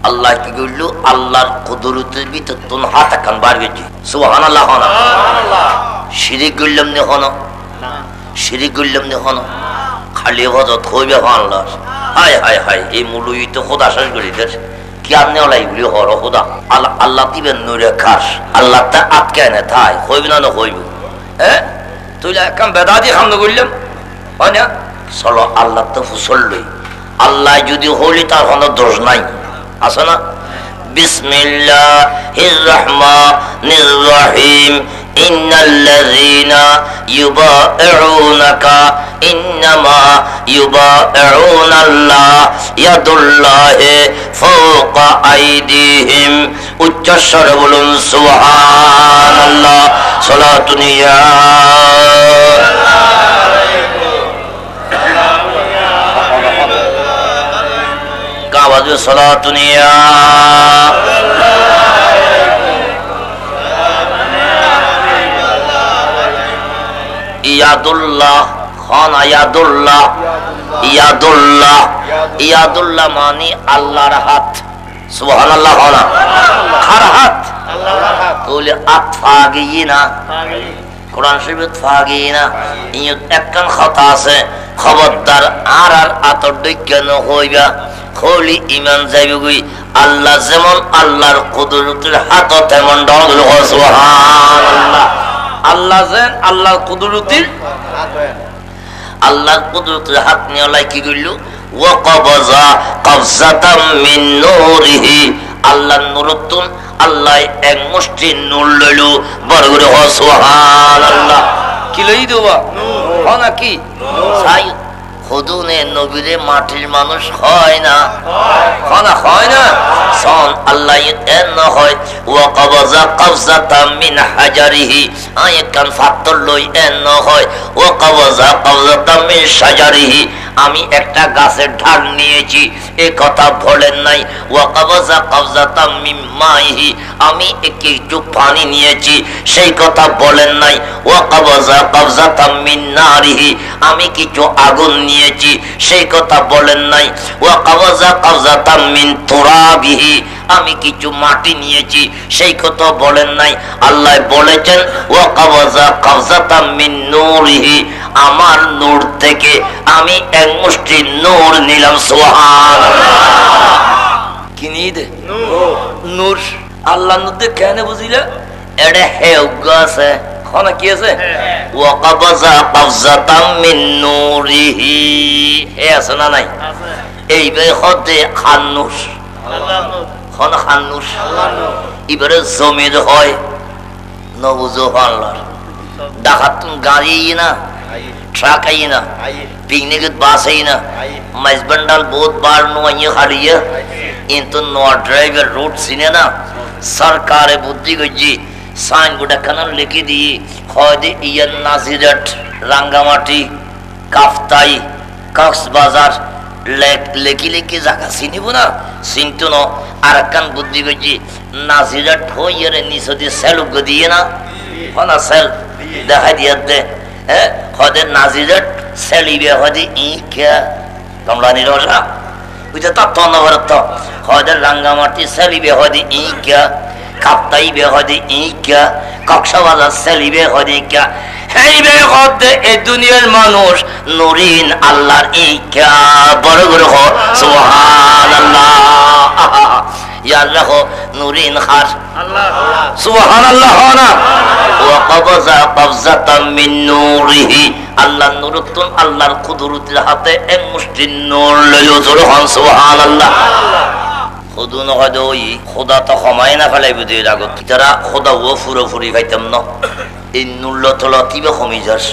আল্লাহ কি কইলো আল্লাহর কুদরতের ভিতর তুন হাত কান বার গেছি সুবহানাল্লাহ সুবহানাল্লাহ শিরিক করলাম নে কোন শিরিক করলাম নে কোন খালি হজত হইবে আল্লাহ হায় হায় হায় এই মুলুই তো খোদা শেষ করি দেশ কি আপনি ওলাইগুলি হর খোদা আল্লাহ আল্লাহ দিবেন নুরে খাস আল্লাহ তা আটকায় না তাই হইবে না না হইব হ্যাঁ তুই কাম বেদাদি খাম করলাম হয় না চলো আল্লাহ তো ফুসল লই আল্লাহ যদি হলি তার কোনো দোষ নাই আছে না বিসমিল্লাহির রহমানির রহিম ইন্নাল্লাযীনা ইউবাইউনাকা ইন্নামা ইউবাইউনাল্লাহ ইয়াদুল্লাহি ফাওকা আইদিহিম উচ্চস্বরে বলুন সুবহানাল্লাহ সালাতুনিয়া কাওয়াজু সালাতুনিয়া ইয়াদুল্লাহ খান ইয়াদুল্লাহ ইয়াদুল্লাহ ইয়াদুল্লাহ মানে আল্লাহর হাত সুবহানাল্লাহ খানা কার হাত আল্লাহর হাত তাহলে আতফাগিনা কোরআন শরীফে ফাগিনা ইয় একখান কথা আছে খবরদার আর আর আতর কেন হইবা খলি ঈমান যাইবে গই আল্লাহ যেমন আল্লাহর কুদরতের হাত তেমন ডল সুবহানাল্লাহ আল্লাহ যেন আল্লাহর কুদরতের হাত আল্লাহর কুদরতের হাত নিয়ে আল্লাহ কি কইল ওয়া কবজা কবজাতাম মিন নূরিহি আল্লাহর নূরতুন আল্লাহ এক মুষ্টি নূর লইল বড় করে সুবহানাল্লাহ কি লই দেবা নূর নাকি সাই খুদুনে নবীরে মাটির মানুষ হয় না হয় না সন আল্লাহ এন হয় ওয়া কবজা কবজাতাম মিন হাজারিহি আয় কান ফাত্তর লই এন হয় ওয়া কবজা কবজাতাম মিন শাজারিহি আমি একটা গাছের ঢাল নিয়েছি এই কথা বলেন নাই ওয়া কবজা কবজাতাম মিন মাইহি আমি একটু পানি নিয়েছি সেই কথা বলেন নাই ওয়া কবজা কবজাতাম মিন নারিহি আমি কিছু আগুন নিয়েছি সেই কথা বলেন নাই ওয়া কবজা কবজাতাম মিন তুরাবিহি আমি কিছু মাটি নিয়েছি সেই কথা বলেন নাই আল্লাহ বলেছেন ওয়া কবজা কবজাতাম মিন নূরিহি আমার নূর থেকে আমি এক মুষ্টি নূর নিলাম সুবহানাল্লাহ কি নিদে নূর আল্লাহ নূর কেন বুঝিলা এটা হেউগ আছে কোনা কি আছে ওয়া কবজা কবজাতাম মিন নূরিহি হে আছে না নাই আছে এই বে হতে খানুস আল্লাহ নূর কোন খানুস আল্লাহ নূর ইবারে জমির হয় নবুজু আল্লাহ ডাকাতুন গাড়ি না ट्रक आई ना पिकनिक बस आई ना मजबंडल बहुत बार नो ये खड़ी है इन तो नो ड्राइवर रूट सीने ना सरकार बुद्धि गजी साइन गुड़ा कनन लिखी दी खोदे इयन नाजिरट रंगामाटी काफ्ताई कक्स बाजार লেখি লেখি জায়গা চিনিব না চিন্তু ন আর একখান বুদ্ধি করছি নাজিরা ঠইয়ের নিচে দিয়ে সেলুক দিয়ে না হনা সেল দেখা দিয়ে দে হ্যাঁ হদে নাজিরা সেলিবে হদে ইকা তোমরা নিরসা বুঝতে তার তন্নভরত হদে রাঙ্গামাটি সেলিবে হদে ইকা কাপ্তাইবে হদে ইকা কক্সবাজার সেলিবে হদে ইকা হেইবে হদে এই দুনিয়ার মানুষ নুরিন আল্লাহর ইকা বড় বড় হ সুবহানাল্লাহ ইয়া আল্লাহ নুরিন খার আল্লাহ সুবহানাল্লাহ না ওয়া কবজা কবজাতাম মিন নূরিহি আল্লাহ নূরতুন আল্লাহর কুদরতের হাতে এক মুষ্টি নূর লইও জোরে হন সুবহানাল্লাহ খুদু ন হয়তো ওই খোদা তো ক্ষমায় না ফেলাই বুঝে আগত তারা খোদা ও ফুরো ফুরি খাইতাম না এই নূল্য তলা কিবা কমি যাস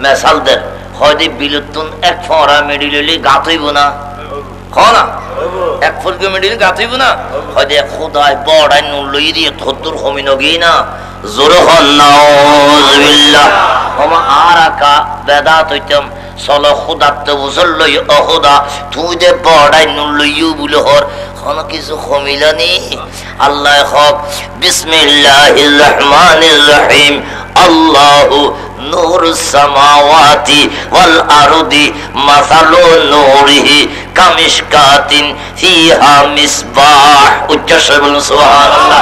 মেসাল দেন হয়তো বিলুতুন এক ফরা মেডিলেলি গাত হইব না না এক ফুলকে মেডিলে গাত হইব না হয়তো এক খোদায় বড়াই নূল্য দিয়ে থত্তর কমি নগেই না জোরে হন নাউযুবিল্লাহ ওমা আরাকা বেদাত হইতাম চলো খুদাতে বুঝল লই অহুদা তুই দে বড়াই নুলইউ বলে হর কোনো কিছু কমিলানি আল্লাহ হক বিসমিল্লাহির রহমানির রহিম আল্লাহু নূরুস সামাওয়াতি ওয়াল আরদি মাসালু নূরিহি কামিশকাতিন ফিহা মিসবাহ উচ্চারণ সুবহানাল্লাহ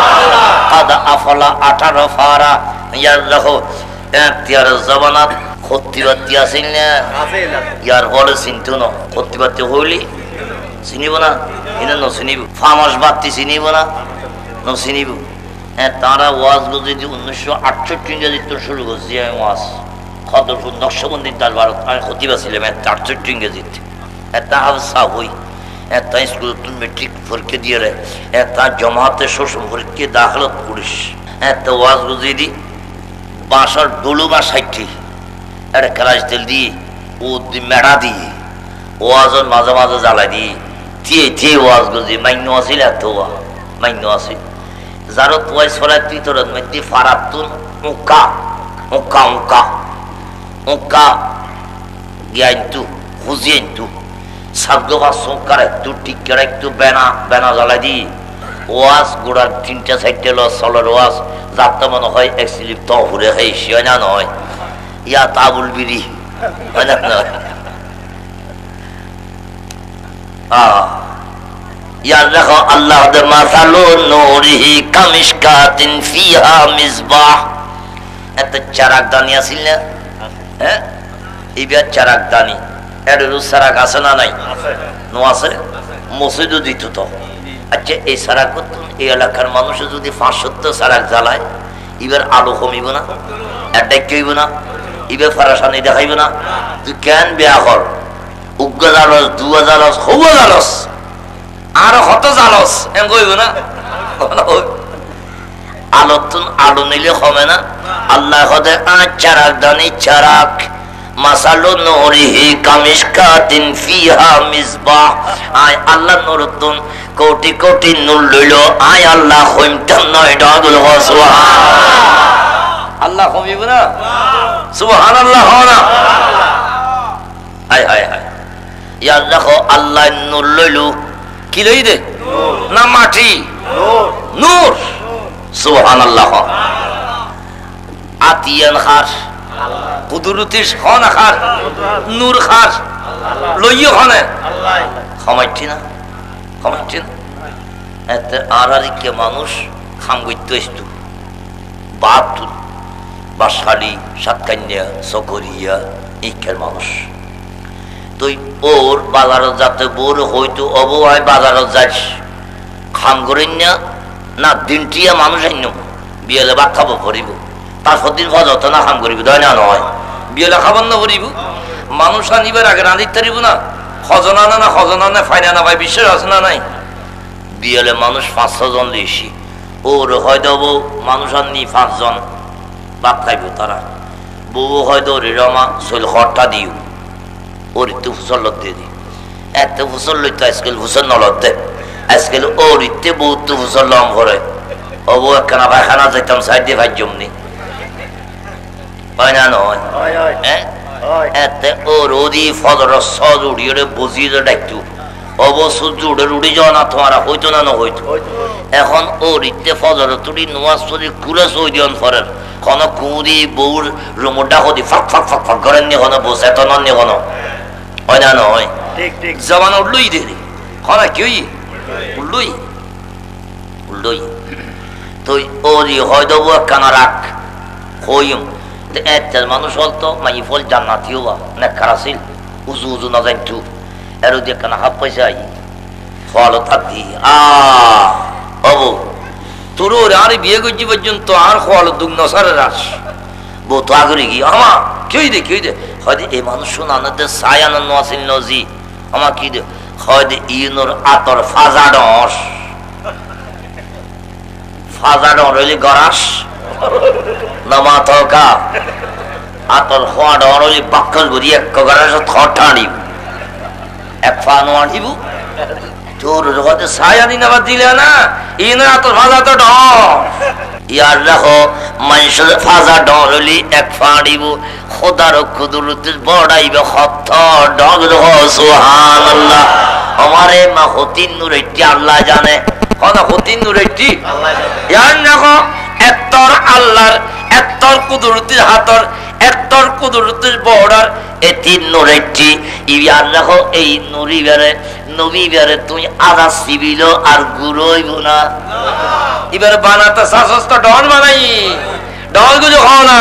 কাদ আফলা 18 ফারা ইয়াল্লাহ এখতিয়ার জবানাত খত্তিবাতি আছিল না ইয়ার হলে চিন্তু ন খত্তিবাতি হইলি চিনিব না এনে ন চিনিব ফামাস বাতি চিনিব না ন চিনিব হ্যাঁ তারা ওয়াজ যদি 1968 ইংরেজিতে শুরু করছি আমি ওয়াজ খদরপুর নকশবন্দির দরবার আমি খতিবা ছিলাম 68 ইংরেজিতে একটা হাফসা হই একটা স্কুল তুই মেট্রিক পরীক্ষা দিয়ে রে একটা জমাতে শ্বশুর পরীক্ষা দাখলত করিস একটা ওয়াজ বুঝিয়ে দি বাঁশর ডলু বা 60 একটা ক্রাশ তেল দিয়ে ও মেড়া দিয়ে ওয়াজের মাঝে মাঝে জ্বালাই দিয়ে থিয়ে থিয়ে ওয়াজ বুঝি মান্য আসিল এত মান্য আসিল যারো তোয়াই সরাই তুই তোর মেতি ফারাতুন উকা উকা উকা উকা জ্ঞানতু হুজিয়েন্তু সাবগবা সকার একটু টিকের একটু বেনা বেনা জ্বালাই দি ওয়াজ গোড়ার 3টা 4টে লস চলার ওয়াজ যাতে মনে হয় এক স্লিপ তো ঘুরে খাই সে না নয় ইয়া তাবুল বিড়ি হয় না ইয়া দেখো আল্লাহ দে মাসালু নূরিহি কামিশকাতিন ফিহা মিসবাহ এত চারাকদানি আছিল না হ্যাঁ ইবিয়া চারাকদানি এর সারাক আছে না নাই নো আছে মসজিদও দিত তো আচ্ছা এই সারাক এই এলাকার মানুষ যদি 570 সারাক জ্বালায় এবার আলো কমিব না অ্যাটাক হইব না এবার ফারাসানি দেখাইব না তুই কেন বেয়া কর উগ্র জালস 2000 জালস হব জালস আর কত জালস এম কইব না আলোতুন আলো নিলে কমে না আল্লাহ হদে চারাক দানি চারাক মাসালু নূরিহি কামিশকাতিন ফিহা মিসবাহ আয় আল্লাহ নূরতুন কোটি কোটি নূর লইলো আয় আল্লাহ কইমতাম নয় ডাগুল সুবহানাল্লাহ আল্লাহ কমিব না সুবহানাল্লাহ না আয় আয় আয় ইয়া দেখো আল্লাহ নূর লইলো কি লই দে না মাটি নূর সুবহানাল্লাহ আতিয়ান খার কুদরতির খন খার নূর খার লইও খনে ক্ষমাইছি না ক্ষমাইছি না এতে আরারিকে মানুষ খাম করতে আসতো বাহাত্তর বাসালি সাতকান্যা সকরিয়া ইকের মানুষ তুই ওর বাজারত যাতে বোর হয়তো অবহায় বাজারত যাস খাম করেন না দিনটিয়া মানুষ আইন বিয়েলে ভাত খাবো ভরিব তারপর দিন ভজত না খাম করিব তাই না নয় বিয়েলে খাবার না ভরিব মানুষ আনিবার আগে রাঁধিতে পারিব না খজনা না খজনা না ফাইনা না ভাই বিশ্বাস আছে না নাই বিয়েলে মানুষ 5-6 জন লিসি ওর হয়তো বউ মানুষ আনি 5 জন ভাত খাইব তারা বউ হয়তো রিরমা শৈল খরটা দিও ওর একটু ফুসল দিয়ে দি এত ফুসল লইতো আজকাল ফুসল নলত দে আজকাল ওর ইতে বহুত ফুসল লম করে ও বউ একখানা পায়খানা যাইতাম সাইড দিয়ে ভাই জমনি হয় না নয় হ্যাঁ এতে ও রোদি ফজর সজ উড়িয়ে বসিয়ে ডাকতু অবশ্য জুড়ে রুড়ি যাওয়া না তোমারা হইতো না হইতো এখন ও রিতে ফজর তুড়ি নোয়াজ তুড়ি কুলে সইদিয়ন ফরেন কোন কুঁদি বউর রুমুডা হদি ফাক ফাক ফাক ফাক করেন নি কোন বসে তো নন কোন হয় না নয় ঠিক ঠিক জবান উল্লুই দেরি কোন কি উল্লুই উল্লুই তুই ওরি হয়তো কানা রাখ হইম এর মানুষ হলতো মাই ফল জান্নাতি হওয়া না কারাসিল উজু উজু না জানতু এর দিয়ে কানা হাফ পয়সা আই ফল থাকি অবু তোর আর বিয়ে করছি পর্যন্ত আর ফল দুগ্ন সারে রাস বউ তো আগরে গিয়ে আমা কেউ দে হয়তো এই মানুষ শোনানোতে সাই আনন্দ আসিল নজি আমা কি দে হয়তো ইউনোর আতর ফাজা ডস ফাজা ডর হইলে গরাস নামা থকা আতর খোয়া ডর হইলে বাক্কল ভরি এক গরাস থর ঠাঁড়িব এক ফানো আনিব তোর হয়তো সাই আনি নামা দিলে না ইউনোর আতর ফাজা তো ডর ইয়ার রাখো মানুষের ফাজা ডর হইলে এক ফাঁড়িব খোদার কুদরতের বড়াইবে হত্য ডর সুবহানাল্লাহ আমারে মা হতিন নুরেটি আল্লাহ জানে কথা হতিন নুরেটি ইয়ার রাখো এত্তর আল্লাহর এত্তর কুদরতের হাতর এত্তর কুদরতের বড়ার এতি নুরেটি ইয়ার রাখো এই নুরি বেরে নবী বেরে তুমি আদা সিবিল আর গুরোইব না এবার বানাতে শাসস্ত ডন বানাই ডর গুলো খাও না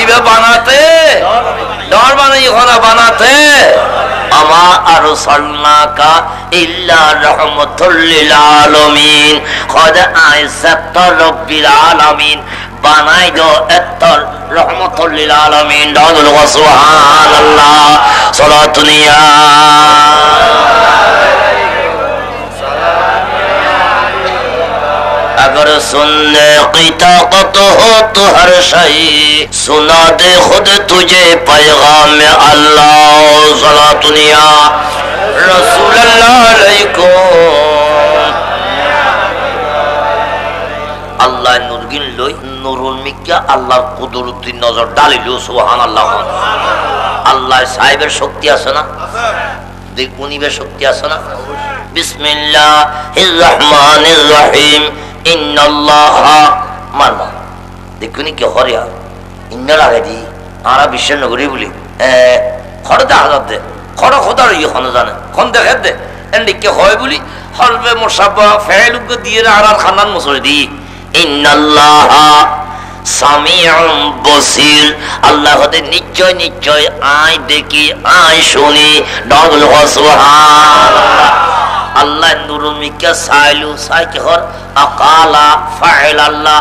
এবার বানাতে ডর বানাই খাও বানাতে আমা আরো সাল্লাকা ইল্লা রাহমাতুল লিল আলামিন কদ আইসাত রব্বিল আলামিন বানাই দো এত্তর রাহমাতুল লিল আলামিন ডর সুবহানাল্লাহ সালাতুনিয়া अगर सुनने की ताकत हो तो हर शई सुना दे खुद तुझे पैगाम अल्लाह सलातुनिया रसूलुल्लाह अलैकुम अल्लाह नूरगिन लई नूरुल मिक्का अल्लाहर कुदरती नजर डालिलो सुबहानाल्लाह अल्लाह साहिबेर शक्ति আছে না দেখুনিবে শক্তি আছে না বিসমিল্লাহির রহমানির রহিম ইন্নাল্লাহা মারবা দেখুনি কি হরিয়া ইন্নাল আগে আরা বিশ্ব নগরী বলি খড়তে হাজার দে খড় খোদার ইয়ে খন জানে খন দেখে দে এন্ডিকে হয় বলি হরবে মুসাফা ফেলুকে দিয়ে আর খানান মুসরে দি ইন্নাল্লাহা সামিউম বসির আল্লাহ হতে নিশ্চয় নিশ্চয় আই দেখি আই শুনি ডগল সুবহানাল্লাহ আল্লাহ নুরুল মিকা সাইলু সাইকে হর আকালা ফাইল আল্লাহ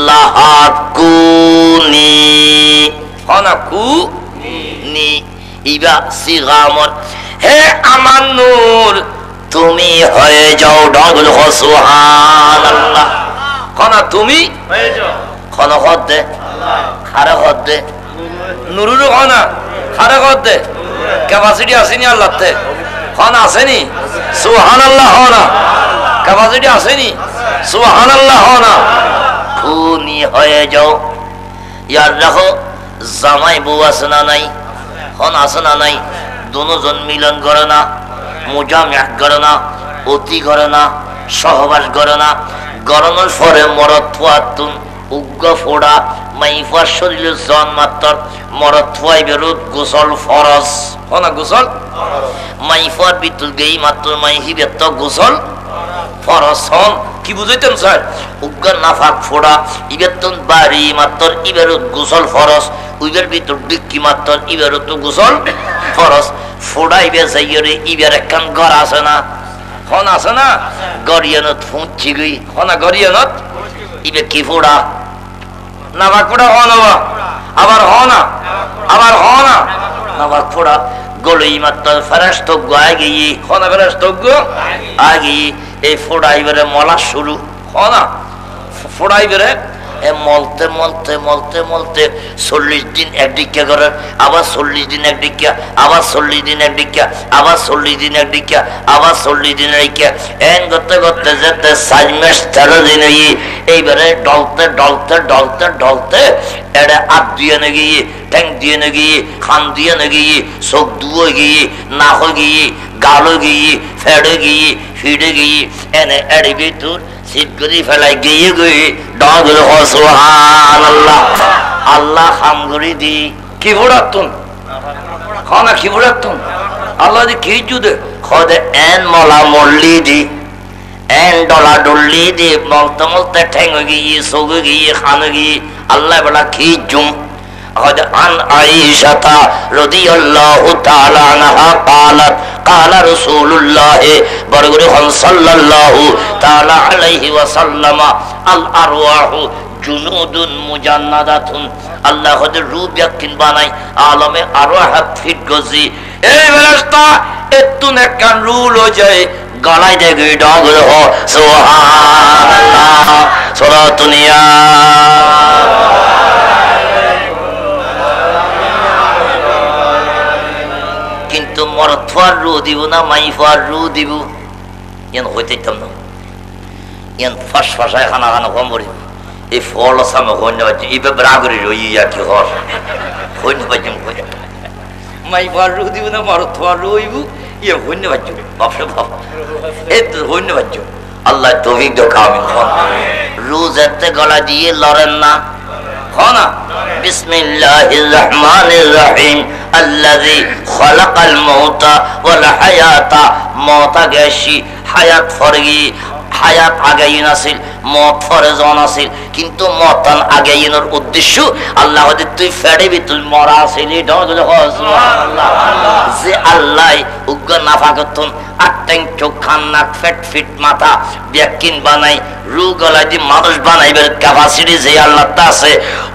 লাহাকুনি হনাকু নি ইবা সিগামর হে আমার নূর তুমি হয়ে যাও ডগল সুবহানাল্লাহ হনা তুমি হয়ে যাও খন হদে খারে হদে নুরুর হনা খারে হদে ক্যাপাসিটি আসেনি আল্লাহতে খন আসেনি সুবহানাল্লাহ হনা ক্যাপাসিটি আসেনি সুবহানাল্লাহ হনা খুনি হয়ে যাও ইয়ার রাখো জামাই বউ আছে না নাই খন আছে না নাই দুজন মিলন করে না মুজামিয়া করে না অতি করে না সহবাস করে না গরমের পরে মরদ ফুয়াতুন উগ্র ফোড়া মাইফার শরীরে জন মাত্র মরদ ফুয়াই বেরোত গোসল ফরজ হনা গোসল মাইফার বিতুল গেই মাত্র মাইহি বেত গোসল ফরজ হন কি বুঝাইতেন স্যার উগ্র নাফাক ফোড়া ইবেতন বাড়ি মাত্র ইবেরত গোসল ফরজ উইবের ভিতর ডিক্কি মাত্র ইবেরত গোসল ফরজ ফোড়াইবে যাইরে ইবের একখান ঘর আছে না হন আছে না গরিয়ানত ফুঁচি গই হনা গরিয়ানত ইবে কি ফোড়া নাবাক ফোড়া হন আবার হনা আবার হনা নাবাক ফোড়া গলই মাত্র ফেরেশত আগে হনা ফেরেশত আগে এই ফোড়াইবারে মলা শুরু হনা ফোড়াইবারে মলতে মলতে মলতে মলতে 40 দিন একদিকে করার, আবার 40 দিন একদিকে, আবার 40 দিন একদিকে, আবার 40 দিন একদিকে, আবার 40 দিন একদিকে, এন করতে করতে যেতে 4 মাস 13 দিন হয়ে এইবারে ডলতে ডলতে ডলতে ডলতে এটা হাত দিয়ে না গিয়ে, ট্যাং দিয়ে না গিয়ে, খান দিয়ে না গিয়ে, চোখ দুয়ে গিয়ে, নাক গিয়ে, গালো গিয়ে, ফেড়ে গিয়ে, ফিডে গিয়ে, এনে এড়ে ভিতর শীত করে ফেলাই গিয়ে গিয়ে ডগল সুবহানাল্লাহ। আল্লাহ খাম করে দি কি ফুড়াতুন খানা কি ফুড়াতুন আল্লাহ দি কি জুদে খদে এন মলা মল্লি দি এন ডলা ডল্লি দি মলতে মলতে ঠেং গিয়ে, চোখ গিয়ে, খান গিয়ে, আল্লাহ বলা কি জুম। قد عن عائشة رضي الله تعالى عنها قالت قال رسول الله صلى الله تعالى عليه وسلم الأرواح جنود مجندة আল্লাহ ওদের রূপ ইয়াকিন বানাই আলমে আরওয়াহ ফিট গজি এই ফেরেশতা এতুন একখান রুল হয়ে যায় গলায় দেখে ডগল হো সুবহানাল্লাহ সূরাতুনিয়া। কিন্তু মরদ ফার রু দিব না মাই ফার রু দিব ইয়ান হইতেইতাম না ইয়ান ফাঁস ফাঁসায় খানা খানা কম পড়ি এই ফল সামনে হইন বাচ্চা এই ব্রাগরি রইয়া কি হর হইন বাচ্চাম কই মাই ফার রু দিব না মরদ ফার রু হইব ইয়া হইন বাচ্চা বাপরে বাপ এই তো হইন বাচ্চা আল্লাহ তৌফিক দাও কামিল হন। রু যেতে গলা দিয়ে লড়েন না খানা বিসমিল্লাহির রহমানির রহিম الذي خلق الموت والحياة موت গেছি হায়াত ফরগি হায়াত আগাইন আছিল মত ফরজন আছিল কিন্তু মতন আগাইনের উদ্দেশ্য আল্লাহ ওদের তুই ফেড়েবি তুই মরা আসিলি ডগল সুবহানাল্লাহ যে আল্লাহ উগ্র নাফাকতন আটটাং চোখ খান নাক ফেট ফিট মাথা ব্যাকিন বানাই রু গলায় দি মানুষ বানাইবার ক্যাপাসিটি যে আল্লাহটা আছে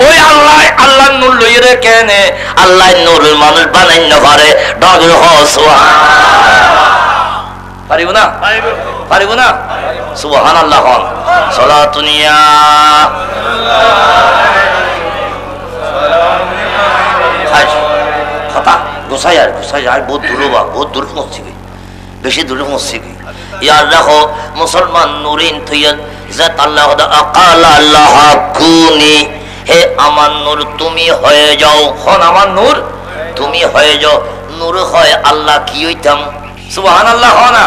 ওই আল্লাহ আল্লাহ নূর লইরে কেনে আল্লাহ নূরের মানুষ বানাই না পারে ডগল সুবহানাল্লাহ পারিব না পারিব না সুবহানাল্লাহ হন সালাতুনিয়া হাজ কথা গোসাই আর বহুত দূর বা বহুত দূর পৌঁছে গই বেশি দূরে পৌঁছে গই ইয়ার রাখো মুসলমান নুরিন তুইয়া জাত আল্লাহ আকাল আল্লাহ কুনি হে আমার নূর তুমি হয়ে যাও খন আমার নূর তুমি হয়ে যাও নূর হয় আল্লাহ কি হইতাম সুবহানাল্লাহ না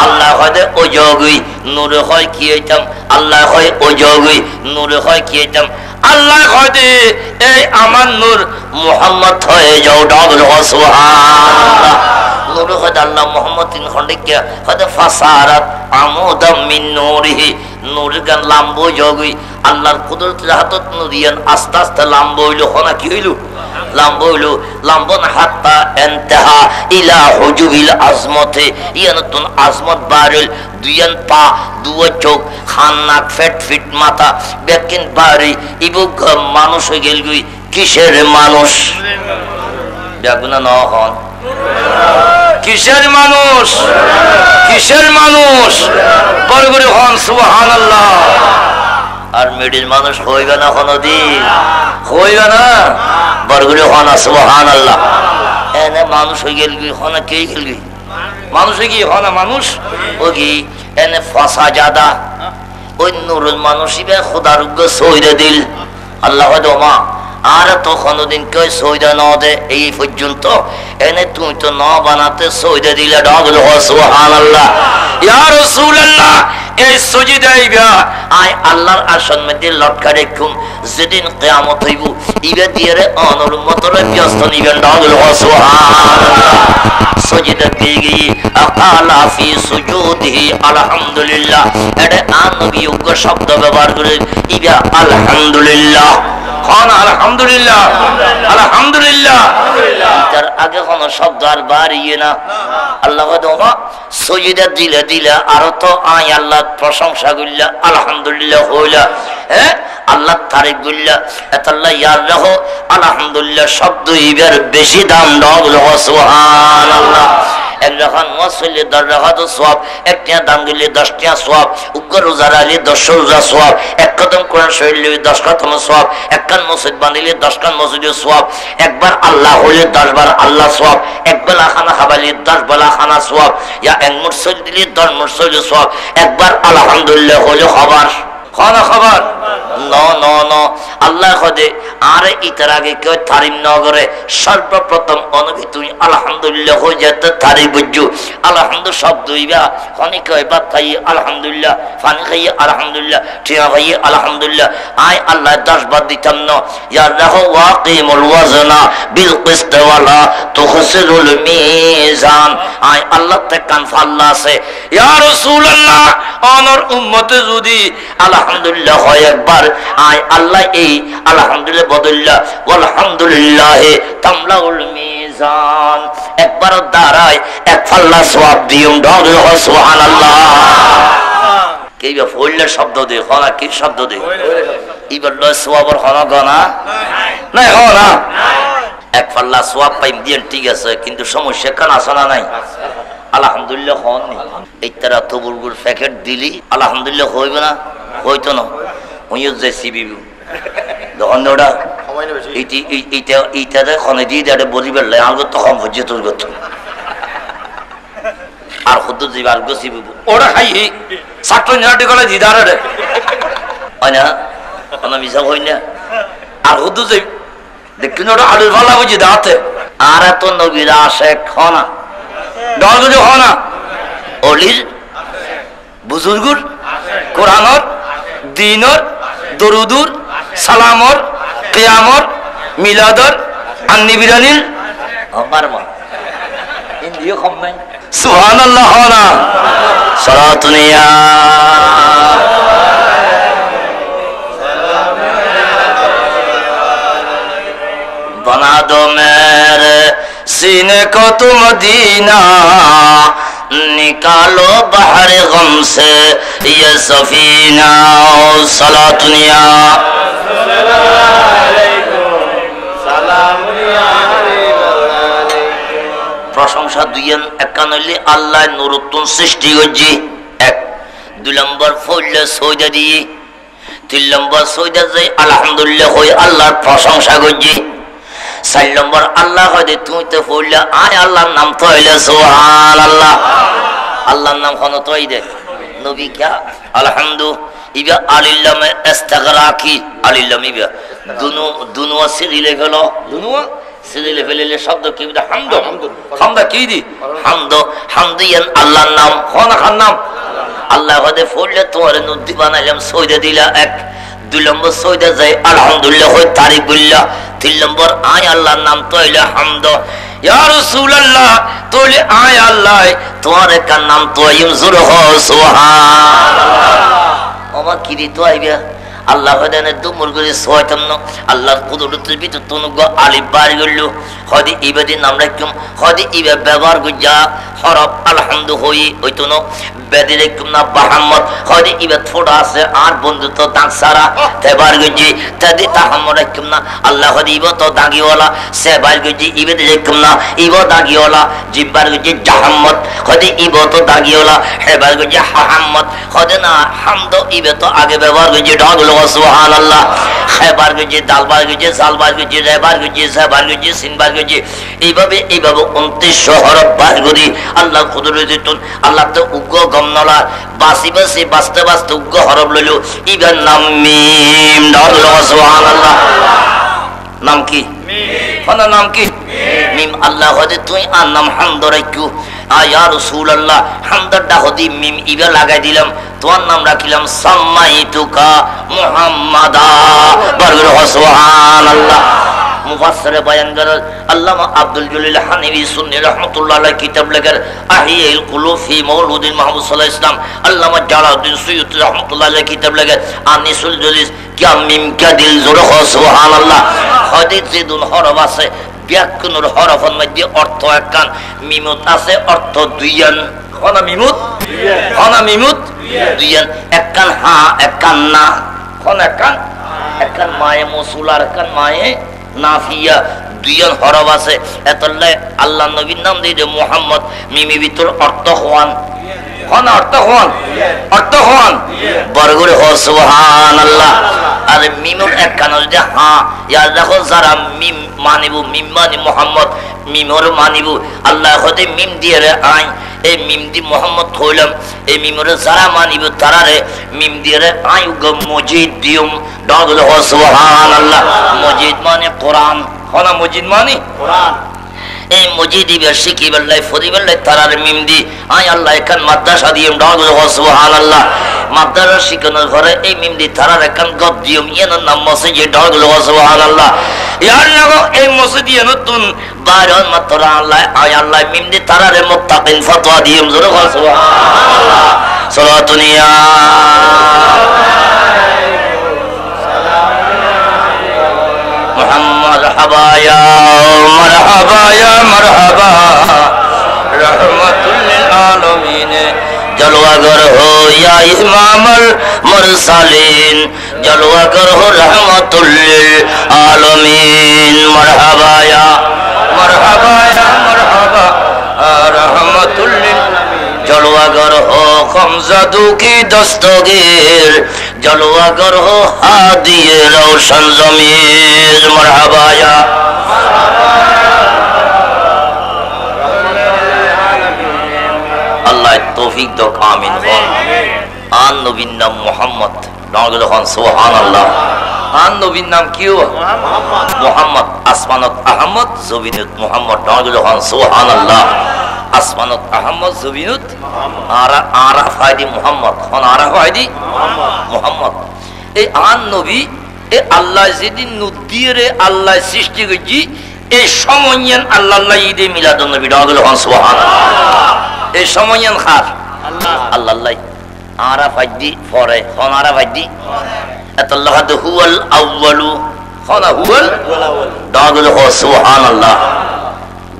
আল্লাহ হয় ওজগই নূর হয় কি হইতাম আল্লাহ হয় ওজগই নূর হয় কি হইতাম আল্লাহ হয় এই আমার নূর মুহাম্মদ হয়ে যাও ডবল সুবহানাল্লাহ নূর হয় আল্লাহ মুহাম্মদ তিন খন্ডিকা হয় ফাসারাত আমুদাম মিন নূরিহি নূর গান লাম্বো জগই আল্লাহর কুদরতের হাতত নূরিয়ান আস্তে আস্তে লাম্বো হইলো হনা কি হইলো লাম্বো হইলো লাম্বন হাত্তা ইনতাহা ইলা হুজুবিল আজমতে ইয়ানতুন আজমত বারিল দুয়ান পা দুয়া চোখ খান নাক ফেট ফিট মাথা বেকিন বাড়ি ইবুক মানুষ হয়ে গেল গই কিসের মানুষ বেগুনা ন হন কিসের মানুষ কিসের মানুষ বড় করে হন সুবহানাল্লাহ আর মিডিল মানুষ হইবে না কোনদিন হইবে না বড় করে হন সুবহানাল্লাহ এনে মানুষ হয়ে গেল গই হন কে গেল গই মানুষ হয়ে কি হন মানুষ ও কি এনে ফাসা জাদা ওই নূরুল মানুষই বে খোদার উগ্র সইরে দিল আল্লাহ দমা আর তো কোনদিন কেউ সইদা ন দে এই পর্যন্ত এনে তুমি তো ন বানাতে সইদা দিলে ডবল সুবহানাল্লাহ ইয়া রাসূলুল্লাহ এই সুজদাইবা আই আল্লাহর আসন মধ্যে লটকা রাখুম যেদিন কিয়ামত হইব ইবে দিরে অনর মতরে ব্যস্ত নিবেন ডবল সুবহানাল্লাহ সুজদা দিয়ে গিয়ে আকালা ফি সুজুদিহি আলহামদুলিল্লাহ এটা নবী উগ্র শব্দ ব্যবহার করে ইবা আলহামদুলিল্লাহ খান আলহামদুলিল্লাহ আলহামদুলিল্লাহ তার আগে কোন শব্দ আর বাড়িয়ে না আল্লাহ দোয়া সজিদা দিলে দিলে আর তো আই আল্লাহ প্রশংসা কইলা আলহামদুলিল্লাহ হইলা হ্যাঁ আল্লাহ তারিফ কইলা এতাল্লাহ ইয়ার রাখো আলহামদুলিল্লাহ শব্দ ইবার বেশি দাম দাও সুবহানাল্লাহ একজন চললে 10 রাকাত সওয়াব, এক টিয়া দান দিলে 10 টিয়া সওয়াব, উগ্র রোজা রাখলে 10 রোজা সওয়াব, এক খতম কোরআন শরীফ নিলে 10 খতম সওয়াব, এক কান মসজিদ বানাইলে 10 কান মসজিদের সওয়াব, একবার আল্লাহ হইলে 10 বার আল্লাহ সওয়াব, এক বেলা খানা খাবাইলে 10 বেলা খানা সওয়াব, ইয়া এক মুরসল দিলে 10 মুরসল সওয়াব, একবার আলহামদুলিল্লাহ হইলে খবর খানা খবর আল্লাহ খদে আরে ইতার আগে কেউ তারিম ন করে সর্বপ্রথম অনবী তুমি আলহামদুলিল্লাহ হয়ে যেতে তারিফ বুঝু আলহামদুলিল্লাহ শব্দ ইবা খানি কয় ভাত খাই আলহামদুলিল্লাহ, পানি খাইয়ে আলহামদুলিল্লাহ, টিয়া খাইয়ে আলহামদুলিল্লাহ। আয় আল্লাহ 10 বার দিতাম না, ইয়া রাহু ওয়াকিমুল ওয়াজনা বিল কিসত ওয়ালা তুখসিরুল মিজান। আয় আল্লাহ তে কান ফাল্লা আছে, ইয়া রাসূলুল্লাহ অনর উম্মতে যদি আলহামদুলিল্লাহ হয় একবার, আয় আল্লাহ এই আলহামদুলিল্লাহ বদল্লা আলহামদুলিল্লাহ তামলাউল মিজান একবার দাঁড়ায় এক ফাল্লা সওয়াব দিম ঢল সুবহানাল্লাহ। কেইবা ফইলের শব্দ দে খনা কি শব্দ দে ইবার লয় সওয়াবর খনা গনা নাই খনা এক ফাল্লা সওয়াব পাইম দিন ঠিক আছে, কিন্তু সমস্যা কান আসনা নাই আলহামদুলিল্লাহ হন নি এই তারা তবুরগুর প্যাকেট দিলি আলহামদুলিল্লাহ হইবে না, হইতো না ওইও যে সিবিবু তখন ওটা এইটা খনে দিয়ে দেয় বলি বেড়লে আমার তো কম হচ্ছে তোর গত আর খুদ যাইবে আর সিবিবু ওরা খাই ছাত্র নিরাটি গলে দিদার রে হয় না কোনো মিশা হই না আর খুদ যাই দেখুন ওটা আলুর ভালা বুঝি দাঁতে আর এত নবীরা আসে খনা ডল বুঝে খনা অলির বুজুর্গুর কোরআনর দিনর দরুদুর সালামর কিয়ামর মিলাদর আন্নিবিরানিল আমার মা হিন্দিও কম নাই সুবহানাল্লাহ না সালাতুনিয়া बना दो मेरे सीने को तुम मदीना निकालो बहर गम से ये सफीना सलातुनिया প্রশংসা দুইয়েন একান হইলে আল্লাহ নূরতুন সৃষ্টি করছি এক, 2 নম্বর ফইলে সইদা দিয়ে, 3 নম্বর সইদা যাই আলহামদুলিল্লাহ হই আল্লাহর প্রশংসা করছি, 4 নম্বর আল্লাহ হইলে তুই তো পড়লে আয় আল্লাহর নাম তো হইলে সুবহানাল্লাহ। আল্লাহর নাম কোন তো দে নবী কে আলহামদু ইবা আলিল্লামে ইস্তিগরাকি আলিল্লাম ইবা দুনো সিরিলে গেল দুনো সিরিলে ফেলেলে শব্দ কি হামদ হামদা কি দি হামদ হামদিয়ান আল্লাহর নাম কোন খান নাম আল্লাহ হদে পড়লে তোমার নদী বানাইলাম সইদা দিলা এক, 2 নম্বর সইদা যায় আলহামদুলিল্লাহ হয় তারিফ বিল্লাহ, 3 নম্বর আয় আল্লাহর নাম তো হইলে হামদ ইয়া রাসূলুল্লাহ তোলে আয় আল্লাহ তোমার কার নাম তো ইম জুর হ সুবহানাল্লাহ। ওমা কি রে তো আইবা আল্লাহ হদানে দুমুর করে সয়তাম না আল্লাহর কুদরতের ভিতর তনুগ আলিফ বার গেল হদি ইবাদি নাম রাখুম হদি ইবা ব্যবহার গুজা হরফ আলহামদু হই হইতো না বেদি রাখুম না মুহাম্মদ হদি ইবা ফোড়া আছে আর বন্ধুত্ব দাগ সারা তেবার গুজি তাদি তাহাম্মদ রাখুম না আল্লাহ হদি ইবা তো দাগিওয়ালা সেবার গুজি ইবাদি রাখুম না ইবা দাগিওয়ালা জিব্বার গুজি জাহাম্মদ হদি ইবা তো দাগিওয়ালা হেবার গুজি হাহাম্মদ হদি না হামদ ইবা তো আগে ব্যবহার গুজি ঢগল সুবহানাল্লাহ। খেবার গুজি দালবার গুজি জালবার গুজি রেবার গুজি সেবার গুজি সিনবার গুজি এইভাবে 29 হরফ বার করি আল্লাহ কুদরত আল্লাহ তো উগ্র গমনলা বাসি বাসি বাস্তে বাস্তে উগ্র হরফ লইল ইবার নাম মিম ঢগল সুবহানাল্লাহ। নাম কি মিম নাম কি মিম আল্লাহ হদে তুই আর নাম হামদ রাখু আয়া রাসূলুল্লাহ হামদটা হদি মিম ইবা লাগাই দিলাম তোমার নাম রাখিলাম সাম্মাইতুকা মুহাম্মাদা বরগর সুবহানাল্লাহ। মুফাসসির বয়ান করেন আল্লামা আব্দুল জলিল হানিফি সুন্নি রাহমাতুল্লাহ আলাইহি কিতাব লেখেন আহিয়াল কুলুব ফি মাউলুদিন মুহাম্মদ সাল্লাল্লাহু আলাইহি ওয়াসাল্লাম আল্লামা জালালউদ্দিন সুয়ুতি রাহমাতুল্লাহ আলাইহি কিতাব লেখেন আনিসুল জলিস কিয়া মিম কা দিল জোর সুবহানাল্লাহ। হাদিসে দুন হরফ আছে ব্যাকরণের হরফের মধ্যে অর্থ একখান মিমুত আছে অর্থ দুইয়ান কোন মিমুত কোন মিমুত দুইয়ান একখান হা একখান না কোন একখান একখান মায়ে মৌসুল আর একখান মায়ে নাফিয়া দুইজন হরফ আছে এতলে আল্লাহ নবীর নাম দিয়ে মুহাম্মদ মিমি ভিতর অর্থ হওয়ান হন অর্থ হন বরগুড়ি হ সুবহানাল্লাহ। আর মিমুর এক কানো যে হ্যাঁ ইয়ার দেখো যারা মিম মানিব মিম মানি মোহাম্মদ মিমর মানিব আল্লাহ হতে মিম দিয়ে রে আই এই মিম দি মোহাম্মদ হইলাম এই মিমরে যারা মানিব তারারে মিম দিয়ে রে আই গো মজিদ দিউম ডাগল হ সুবহানাল্লাহ। মজিদ মানে কোরআন হনা মজিদ মানে কোরআন এই মজিদি শিখি বেল্লাই ফরি বেল্লাই তারার মিম দি আই আল্লাহ এখান মাদ্রাসা দিম ডাগল হ সুবহানাল্লাহ। মাদ্রাসা শিখানোর ঘরে এই মিম দি তারার এখান গদ দিম ইয়ানোর নাম মসজিদ ডাগল হ সুবহানাল্লাহ। ইয়ার লাগো এই মসজিদ নতুন বাইরন মাত্র আল্লাহ আই আল্লাহ মিম দি তারারে মুত্তাকিন ফতোয়া দিম জোরে হ সুবহানাল্লাহ। সালাতুনিয়া مرحبا يا مرحبا रहमतुल लिलआलमीन जलवागर हो या इमामुल मुरसलीन जलवागर हो रहमतुल लिलआलमीन मरहबा या मरहबा रहमतुल जलवागर हो खमजादू की दस्तगीर जलवागर हो हादिए रोशन ज़मीर मरहबा या अल्लाह तौफीक दो आमीन आन नबीर नाम मोहम्मद नागल खान सुबहानाल्लाह। आन नबीर नाम क्यों मोहम्मद आसमानत अहमद ज़मीनत मोहम्मद नागल खान सुबहानाल्लाह। আসমানত আহমদ জবিনুত আরা ফায়দি মুহাম্মদ কোন আরা ফায়দি মুহাম্মদ। এই আন নবী এ আল্লাহ যেদিন নদীরে আল্লাহ সৃষ্টি করেছি এই সময়ন আল্লাহ ঈদে মিলাদুন নবী ডাগল হন সুবহানাল্লাহ। এই সময়ন খাস আল্লাহ আল্লাহ আরা ফায়দি পরে কোন আরা ফায়দি আল্লাহ হুয়াল আউয়ালু কোন হুয়াল ডাগল হন সুবহানাল্লাহ।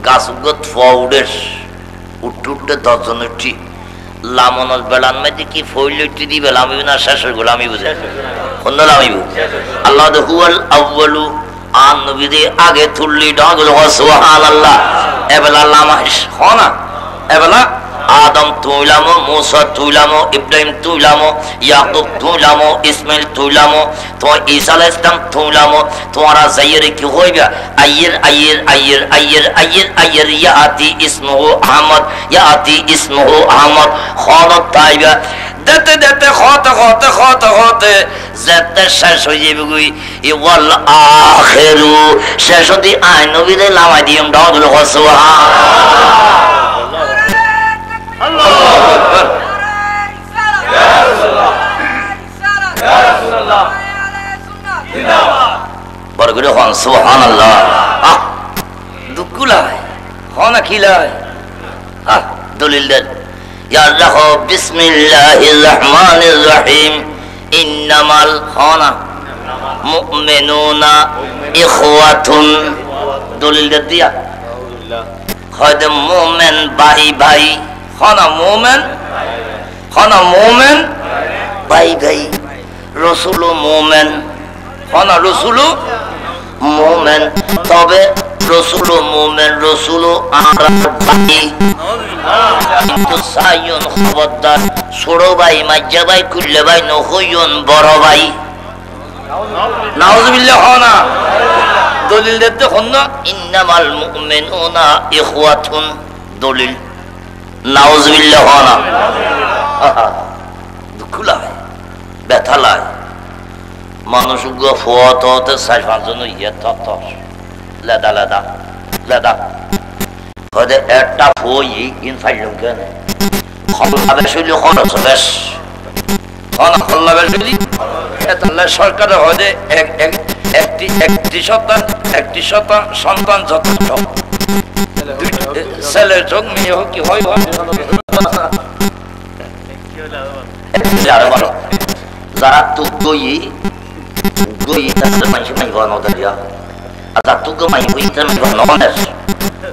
গাছগত ফাউডের উঠতে দশজন উঠি লামনের বেলান মধ্যে কি ফইলটি দিবে লামিব না শেষের গোলামি বুঝে কোন লামিব আল্লাহ হুয়াল আউয়ালু আন নবী দে আগে তুললি ডাগল সুবহানাল্লাহ। এবেলা লামাইশ হনা এবেলা আদম তুইলামো মুসা তুইলামো ইব্রাহিম তুইলামো ইয়াকুব তুইলামো ইসমাইল তুইলামো তো ঈসা আলাইহিস সালাম তুইলামো তোরা যাইরে কি হইবা আইয়ের আইয়ের আইয়ের আইয়ের আইয়ের আইয়ের ইয়াতি ইসমুহু আহমদ ইয়াতি ইসমুহু আহমদ খানত তাইবা দেখতে দেখতে হতে যেতে শেষ হয়ে যাবে গুই ওয়াল আখিরু শেষ হতে আই নবীদের লামাই দিম ডাগল সুবহানাল্লাহ। আল্লাহু আকবার ইয়া রাসূলুল্লাহ ইয়া রাসূলুল্লাহ জিন্দাবাদ বরগুলো হন সুবহানাল্লাহ। আহ দুকুলাই হনা খিলাই আহ দলিল দেন ইয়া রাহু বিসমিল্লাহির রহমানির রহিম ইন্নামাল খানা মুমিনুনা ইখওয়াতুন দলিল দিয়া হয়তো মুমিন ভাই ভাই খানা মোমেন ভাই ভাই রসুল মোমেন খানা রসুল মোমেন তবে রসুল মোমেন রসুল আমরা ভাই কিন্তু সাইয়ন খবরদার ছোট ভাই মাজ্জা ভাই কুল্লে ভাই নহইয়ন বড় ভাই নাউযুবিল্লাহ হনা দলিল দিতে হন না ইন্নামাল মুমিনুনা ইখওয়াতুন দলিল নাউযুবিল্লাহ হনা দুঃখলাই ব্যথালাই মানুষ ফত হতে 4-5 জন ইয়ে তত লেদা লেদা লেদা হতে একটা ফই ইন ফাইলুম কেন খল্লাবে শুলি খরচ বেশ হনা খল্লাবে শুলি এতলা সরকার হতে একটি সন্তান যথেষ্ট ছেলে যোগ মেয়ে হোক কি হয় যারা তুক গই তাদের মানুষ মাইব নদারিয়া আর যার তুক মাই হই তার মাইব নদাস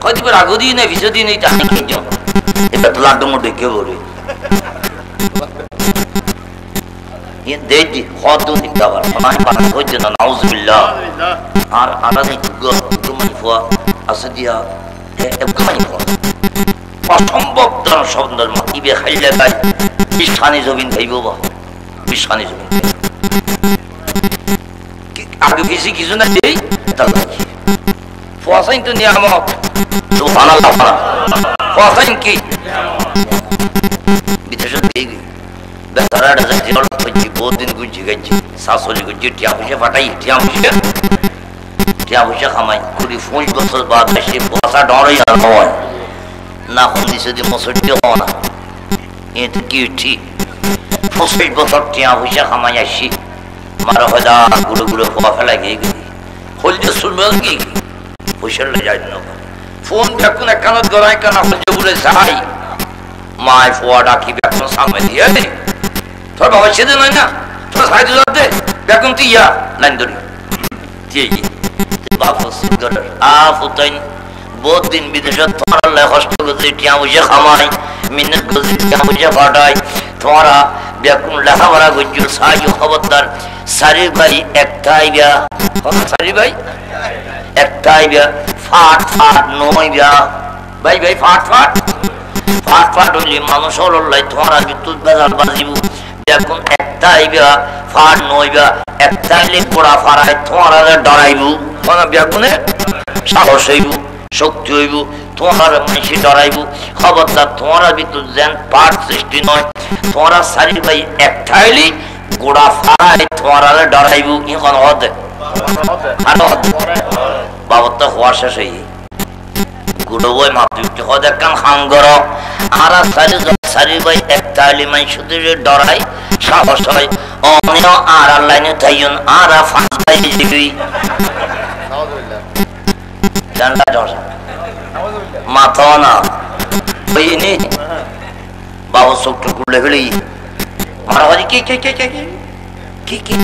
কয় দিবার আগো দিই না ভিজো দিই নেই তাকে কিনছো এটা তো লাড্ডু মুডে কে বলে ये दे दी खातून इकबार फलाए बात हो जना नाउजुबिल्लाह আর আলাদা তুমি ফুয়া আছে দিয়া একখানি ফুয়া অসম্ভব ধরনের সুন্দর ইবে খাইলে গাই বিশানি জমিন খাইব বা বিশানি জমিন আগে কিছু না দেই তাহলে ফুয়া সাইন তো নিয়ামত সুবহানাল্লাহ ফুয়া সাইন কি বিদেশে দিয়ে বেতারাটা যাচ্ছি অল্প করছি বহুত দিন গুছি গেছি শাশুড়ি করছি টিয়া পয়সা পাঠাই টিয়া পয়সা খামাই কুড়ি 5 বছর বাদ এসে বসা ডরাই হয় না হন দিছে যে মসজিদ হওয়া না এতে কি ঠিক 25 বছর টিয়া পয়সা খামাই আসি মারা হয়দা গুলো গুলো হওয়া ফেলা গিয়ে গেছি হলতে শুনবে কি পয়সা লে যায় না ফোন দেখুন একখানত গড়াই কানা হলতে বলে যাই মায় ফোয়া ডাকি বেকুন সামনে দিয়ে তোর বাবা সেদিন হয় না তোর সাইডে যাতে বেকুন তুই ইয়া লাইন ধরি বাপু সুন্দর আফুতাইন বহুত দিন বিদেশে তোমার আল্লাহ কষ্ট করতে টিয়া বুঝে খামাই মিন্নত করতে টিয়া বুঝে পাঠাই তোমারা বেকুন লেখাপড়া করছো সাহায্য খবরদার সারি ভাই একটাই বিয়া সারি ভাই একটাই বিয়া ফাট ফাট নয় বিয়া ভাই ভাই ফাট ফাট ফাট ফাট হইলে মানুষ হল্লাই তোমার বিদ্যুৎ বেজাল বাজিব দেখুন একটাই বিয়া ফাট নয় বিয়া একটাইলে পোড়া ফাড়ায় তোমার ডরাইব তোমার বেগুনে সাহস হইব শক্তি হইব তোমার মানুষে ডরাইব খবরদার তোমার বিদ্যুৎ যেন পাট সৃষ্টি নয় তোমার সারি ভাই একটাইলে গোড়া ফাড়ায় তোমার ডরাইব এখন হতে বাবর তো হওয়া শেষ হয়ে গুলো বই মাতৃত্ব হতে কান খাঙ্গর আর সারি ভাই একটাইলে মানুষদের ডরাই সাহস হয় অন্য আর লাইনে থাইন আর ফাঁস ভাই দিবি জানলা দশা মাথা না ওইনি বাবা চোখটা খুললে ফেলি মারা বাড়ি কি কি কি কি কি কি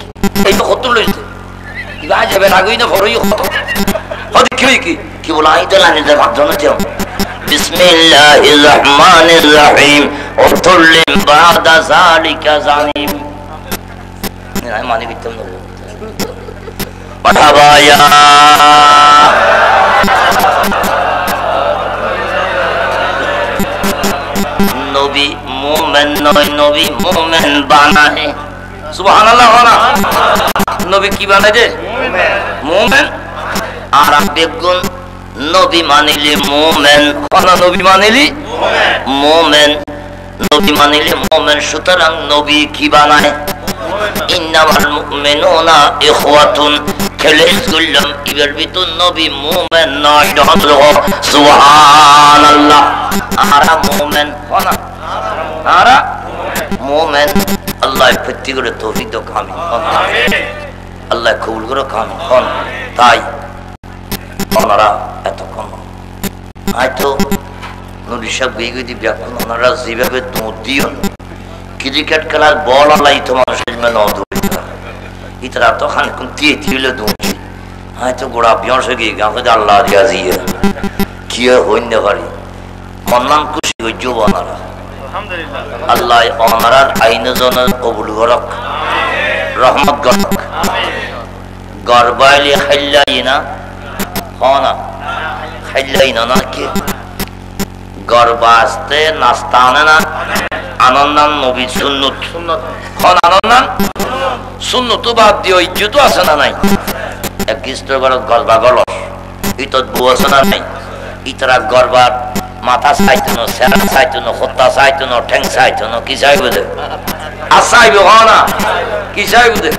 এই তো কত লইছে কিবা যাবে রাগই না ভরই কত হদি কি কি কি বলা আইতে লাইনে যা ভাগ জানো তেও বিসমিল্লাহির রহমানির রহিম উতুল্লিম বাদা যালিকা জানিম নাই মানে বিতম না মারহাবায়া নবী মুমিন নয় নবী মুমিন বানায় সুবহানাল্লাহ ওয়া নবী কি বানায় যে মুমিন আর বেগুন নবী মানিলে মুমিন কোন নবী মানিলি মুমিন নবী মানিলে মুমিন সুতরাং নবী কি বানায় ইন্নামাল মুমিনুনা ইখওয়াতুন খেলেস করলাম এবার ভিতর নবী মুমিন নয় ডহল সুবহানাল্লাহ আরা মুমিন হনা আরা মুমিন আল্লাহ ফতি করে তৌফিক দাও আমিন আমিন আল্লাহ কবুল করো আমিন হন তাই ওনারা এতক্ষণ হয়তো নুরি সাহেব গিয়ে ব্যাকুন ওনারা যেভাবে দৌড় দিও ক্রিকেট খেলার বল আলাই তো মানুষের মেলে অদৌড়িত ইতারা তো খানিক্ষণ দিয়ে দিলে দৌড়ছি হয়তো গোড়া বিয়স গিয়ে গাঁকে আল্লাহ দিয়া দিয়ে কি হইন পারি মন্নান খুশি হইজ ওনারা আল্লাহ ওনারার আইনে জনের কবুল করক রহমত করক গরবাইলে খাইলাই না হনা খাইলাই না কি গরবাস্তে নাস্তা আনে না আনন্দান নবী সুন্নত খন আনন্দান সুন্নত বাদ দিয়ে ইজ্জত আছে না নাই এক কিস্ত গরবা গলস ইতত বউ আছে না নাই ইতরা গরবার মাথা চাইতো না সেরা চাইতো না হত্যা চাইতো না ঠ্যাং চাইতো না কি চাইব দে আর চাইব না কি চাইব দে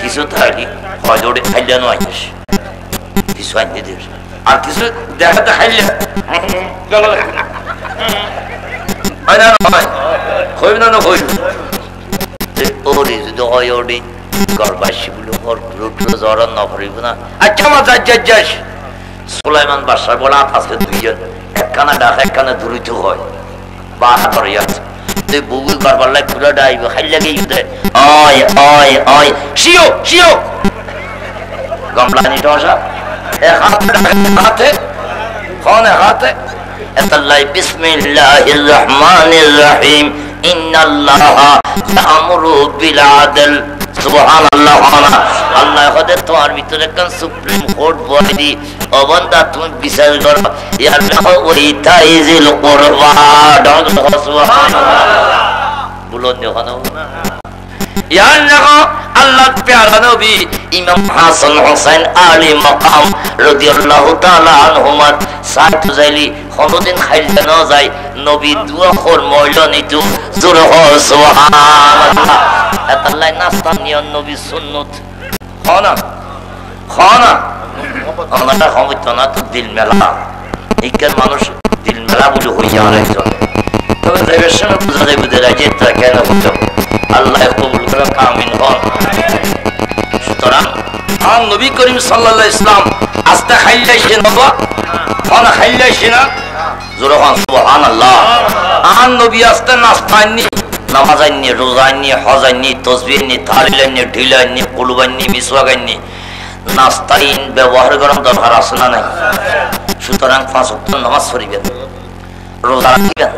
কিছু থাকি হয়তো খাইলে নয় কিছু আইন দিতে আর কিছু দেখাতে খাইলে হয় না নয় হইব না হইব ওরে যদি হয় ওরে গর্বাসী গুলো জ্বর নভরিব না আচ্ছা আমার যাস সুলাইমান বাদশাহ বলা আছে দুইজন একখানা ডাক একখানা দূরিত হয় বাধা করে যাচ্ছে তুই বুগুই করবার লাগে ঘুরে ডাইব খাই লাগে অয় অয় অয় শিও শিও গমলানি টসা এক হাতে ফোনে হাতে এতাল্লাই বিসমিল্লাহির রহমানির রহিম ইন্নাল্লাহা ইয়া'মুরু বিল আদল। সুবহানাল্লাহ। আল্লাহ হদে তোমার ভিতরে কোন সুপ্রিম কোর্ট বলি ও বান্দা তুমি বিচার করো ইয়া আল্লাহ ওয়া ইতাইজিল কুরবা। সুবহানাল্লাহ। বুলুন যখন ইয়া আল্লাহ আল্লাহর প্যারা নবী ইমাম হাসান হোসেন আলী মাকাম রাদিয়াল্লাহু তাআলা আনহুমা সাইত জাইলি কোনদিন খাইলে না যায় নবী দুয়া খর মইল নিতু জোর হ সুবহানাল্লাহ। আল্লাহ নাস্তা নিয়ন নবী সুন্নত খানা আমরা হয়তো না তো দিল মেলা এইখান মানুষ দিল মেলা বলে হইয়া আরেকজন তবে দেবের সঙ্গে বুঝা যাবে যে রাজে তা কেন হতো আল্লাহ কবুল করে আমিন হন। সুতরাং আর নবী করিম সাল্লাল্লাহু আলাইহি ইসলাম আস্তে খাইলাইছে নবা খানা খাইলাইছে না জোরে হন সুবহানাল্লাহ। আর নবী আস্তে নাস্তা আননি নামাজ আননি রোজা আননি হজ আননি তাসবিহ আননি তাহলিল আননি ঢিল আননি কুলুব আননি মিসওয়াক আননি নাস্তাইন ব্যবহার করার দরকার আছে না নাই? সুতরাং 5 ওয়াক্ত নামাজ পড়িবেন, রোজা রাখবেন,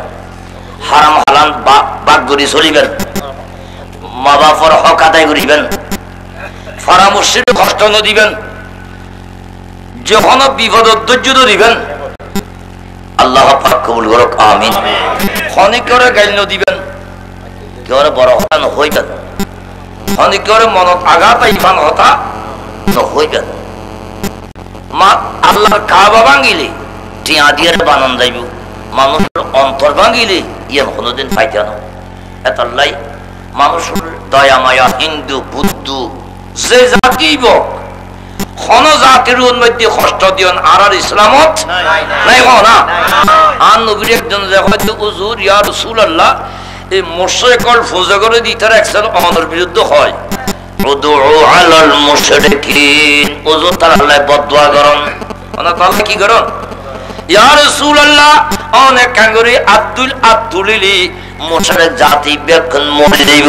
হারাম হালাল বাদ করে চলিবেন, মা বাবার হক আদায় করিবেন, ফারা মসজিদে কষ্ট ন দিবেন, যখন বিপদ ধৈর্য দিবেন। আল্লাহ পাক কবুল করুক আমিন। খনি করে গাইল ন দিবেন, কেউ বড় হতা নহইবেন, খনি করে মনত আঘাত আইফান হতা নহইবেন। মা আল্লাহর কাবা ভাঙিলে টিয়া দিয়ে বানান যাইব, মানুষের অন্তর ভাঙিলে ইয়ান কোনোদিন পাইতে না। এতাল্লাই মানুষের দয়া মায়া হিন্দু বুদ্ধ যে জাতিব কোন জাতির মধ্যে কষ্ট দিয়ন আর ইসলামত নাই না। আর নবীর একজন হয়তো হুজুর ইয়া রাসূলুল্লাহ এই মুশরিকল ফৌজা করে দিতে একসাল আমাদের বিরুদ্ধে হয় উদউ আলাল মুশরিকিন ওযু তার আল্লাহ বদদুয়া করেন ওনা তাহলে কি করেন ইয়া রাসূলুল্লাহ অনেক কাঙ্গরি আব্দুল আব্দুলিলি মুশরিক জাতি বেকন মরে দেব।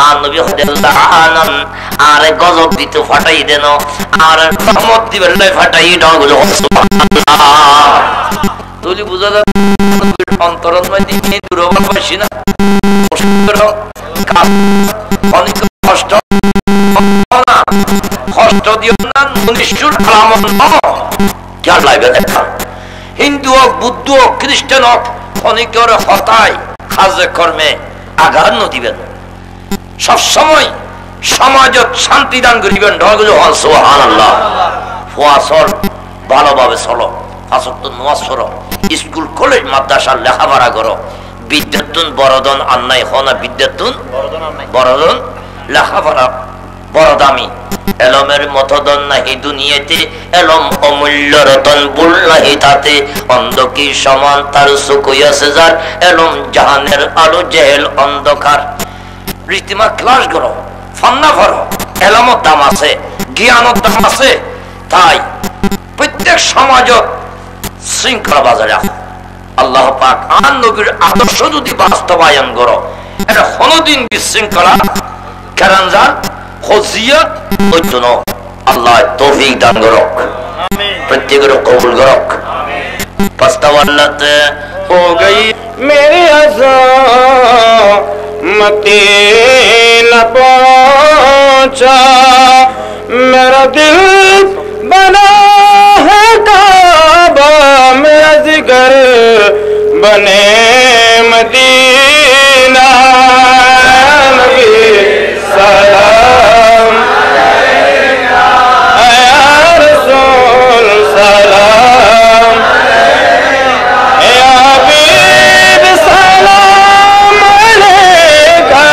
আর নবী সাল্লাল্লাহু আলাইহি আরে গজব দিতে ফাটাই দেন আর রহমত দিবেন লাই ফাটাই দাও সুবহানাল্লাহ। তুই বুঝা যা অন্তরন মধ্যে কি দুর্বল পাইছি না অনেক কষ্ট কষ্ট দিও না মনুষ্যর আলামত খেয়াল লাগবে দেখা হিন্দু হোক বুদ্ধ হোক খ্রিস্টান হোক অনেকের হতায় কাজে কর্মে আঘাত নদিবেন। সবসময় সমাজত শান্তি দান করিবেন। সুবহানাল্লাহ। ফুয়াসর ভালোভাবে চলো, আসক্ত নামাজ পড়ো, স্কুল কলেজ মাদ্রাসার লেখাপড়া করো, বিদ্যাতুন বড়দন আন্নাই হনা বিদ্যাতুন বড়দন লেখাপড়া বড় দামি এলমের মতদন নাহি দুনিয়াতে এলম অমূল্য রতন বুল নাহি তাতে অন্ধ কি সমান তার সুকুয়াছে যার এলম জাহানের আলো জেহেল অন্ধকার। রীতিমা ক্লাস করো, ফান্না করো, এলমত দাম আছে, জ্ঞানত দাম আছে। তাই প্রত্যেক সমাজত শৃঙ্খলা বাজারে রাখো। আল্লাহ পাক আর নবীর আদর্শ যদি বাস্তবায়ন করো এটা কোনদিন বিশৃঙ্খলা কেরানজান খজিয়া হইতো না। আল্লাহ তৌফিক দান করুক, প্রত্যেকের কবুল করুক। পাস্তাওয়াল্লাতে हो गई मेरी अज़मती न पहुंचा मेरा दिल बना है काबा मेरा जिगर बने मदीना नबी सलाम या रसूल सलाम या हबीब सलाम अलैका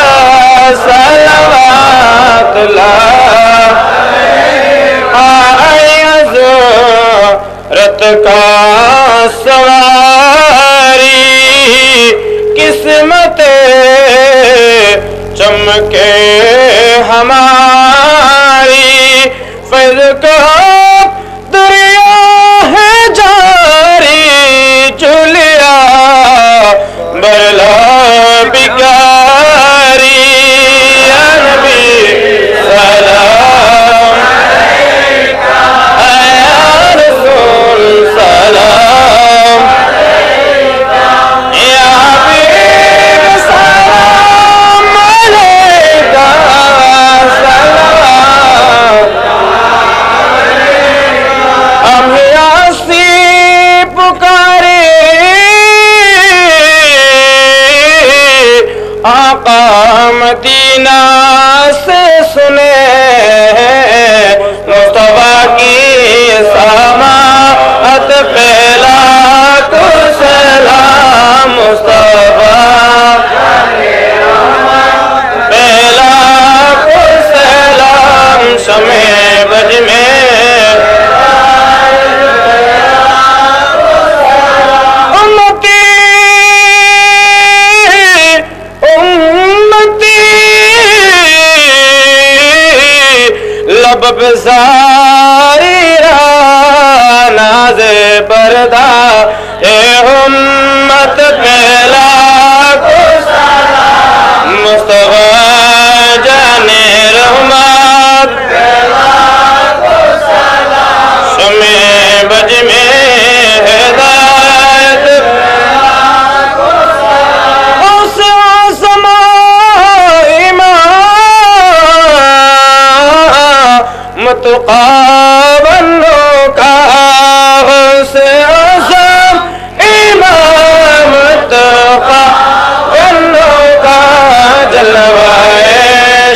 सलवातुल्लाह रत का सवारी किस्मत चमके हमारी फैज़ का दरिया है जारी जुलिया बरला बिगारी या नबी सलाम या रसूल सलाम या हबीब सलाम آقا مدینہ سے سنے مصطفیٰ کی سماعت پہلا کو سلام مصطفیٰ پہلا کو سلام شمع بج میں بزائرہ ناز پردہ اے امت پہلا کو سلام مصطفیٰ جان رحمت پہلا کو سلام شمع بج میں ہدایت پہلا کو سلام اس آسمان متقابلوں کا سے اعظم امام متقابلوں کا جلوہ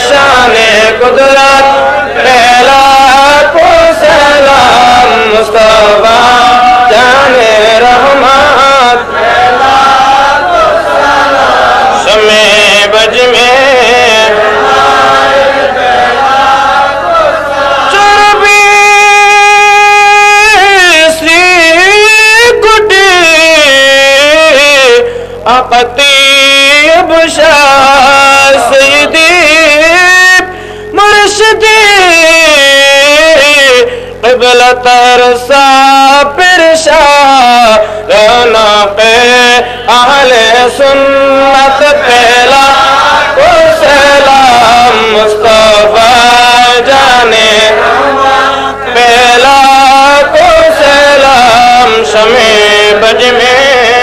شان قدرت پہلا کو سلام مصطفیٰ جان رحمت پہلا کو سلام شمع بج میں خطیب شاہ سیدی مرشدی قبلہ ترسا پر شاہ رونق اہل سنت پہلا کو سلام مصطفیٰ جان پہلا کو سلام شمع بج میں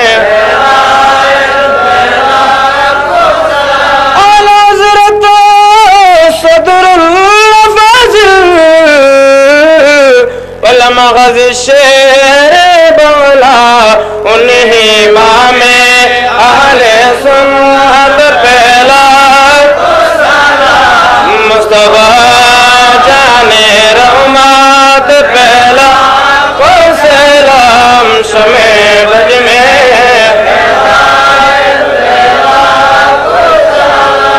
مغز شیر بولا انہی امام اہل سنت پہلا مصطفیٰ جان رحمت پہلا کو سلام شمع بج میں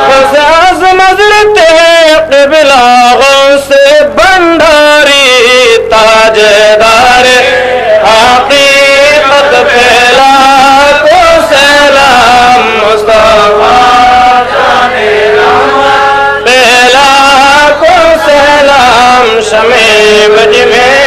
فزاز مزرت قبلہ غوث بنداری تاجدار حقیقت پہلا کو سلام مصطفیٰ جان رحمت پہلا کو سلام شمع بج میں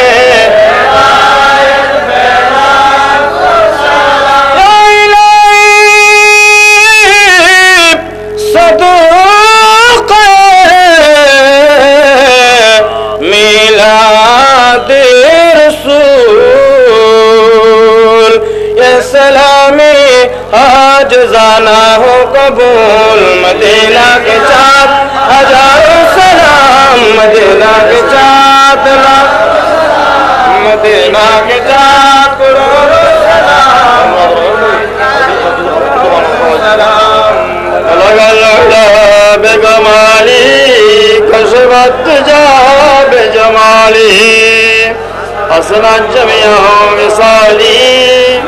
سلامی آج زانا ہو قبول مدینہ کے چاند ہزاروں سلام مدینہ کے چاند مدینہ کے چاند کروڑوں سلام بجمالی کشفت جا بجمالی حسنت جميع مثالي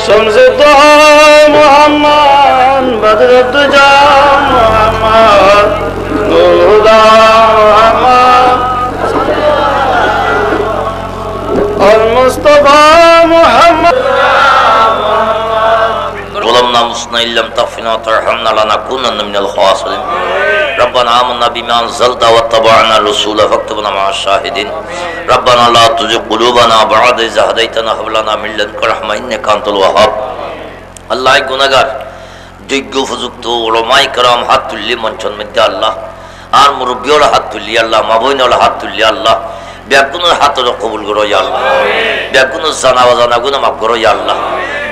شمس الضحى محمد بدر الدجى محمد نور الهدى محمد المصطفى محمد ظلمنا أنفسنا إن لم تغفر وترحمنا لنكونن من الخاسرين ربنا آمنا بما أنزلت واتبعنا الرسول فاكتبنا مع الشاهدين ربنا لا تزغ قلوبنا بعد إذ هديتنا وهب لنا من لدنك رحمة إنك أنت الوهاب আল্লাহ গুনাহগার যোগ্য উপযুক্ত ওলামায়ে কেরাম হাত তুললে মঞ্চন মধ্যে আল্লাহ আর মুরব্বিওয়ালা হাত তুললি আল্লাহ মা বোনেওয়ালা হাত তুললি আল্লাহ ব্যাগুনের হাতও কবুল করো ইয়া আল্লাহ ব্যাগুনের জানা অজানা গুনাহ মাফ করো ইয়া আল্লাহ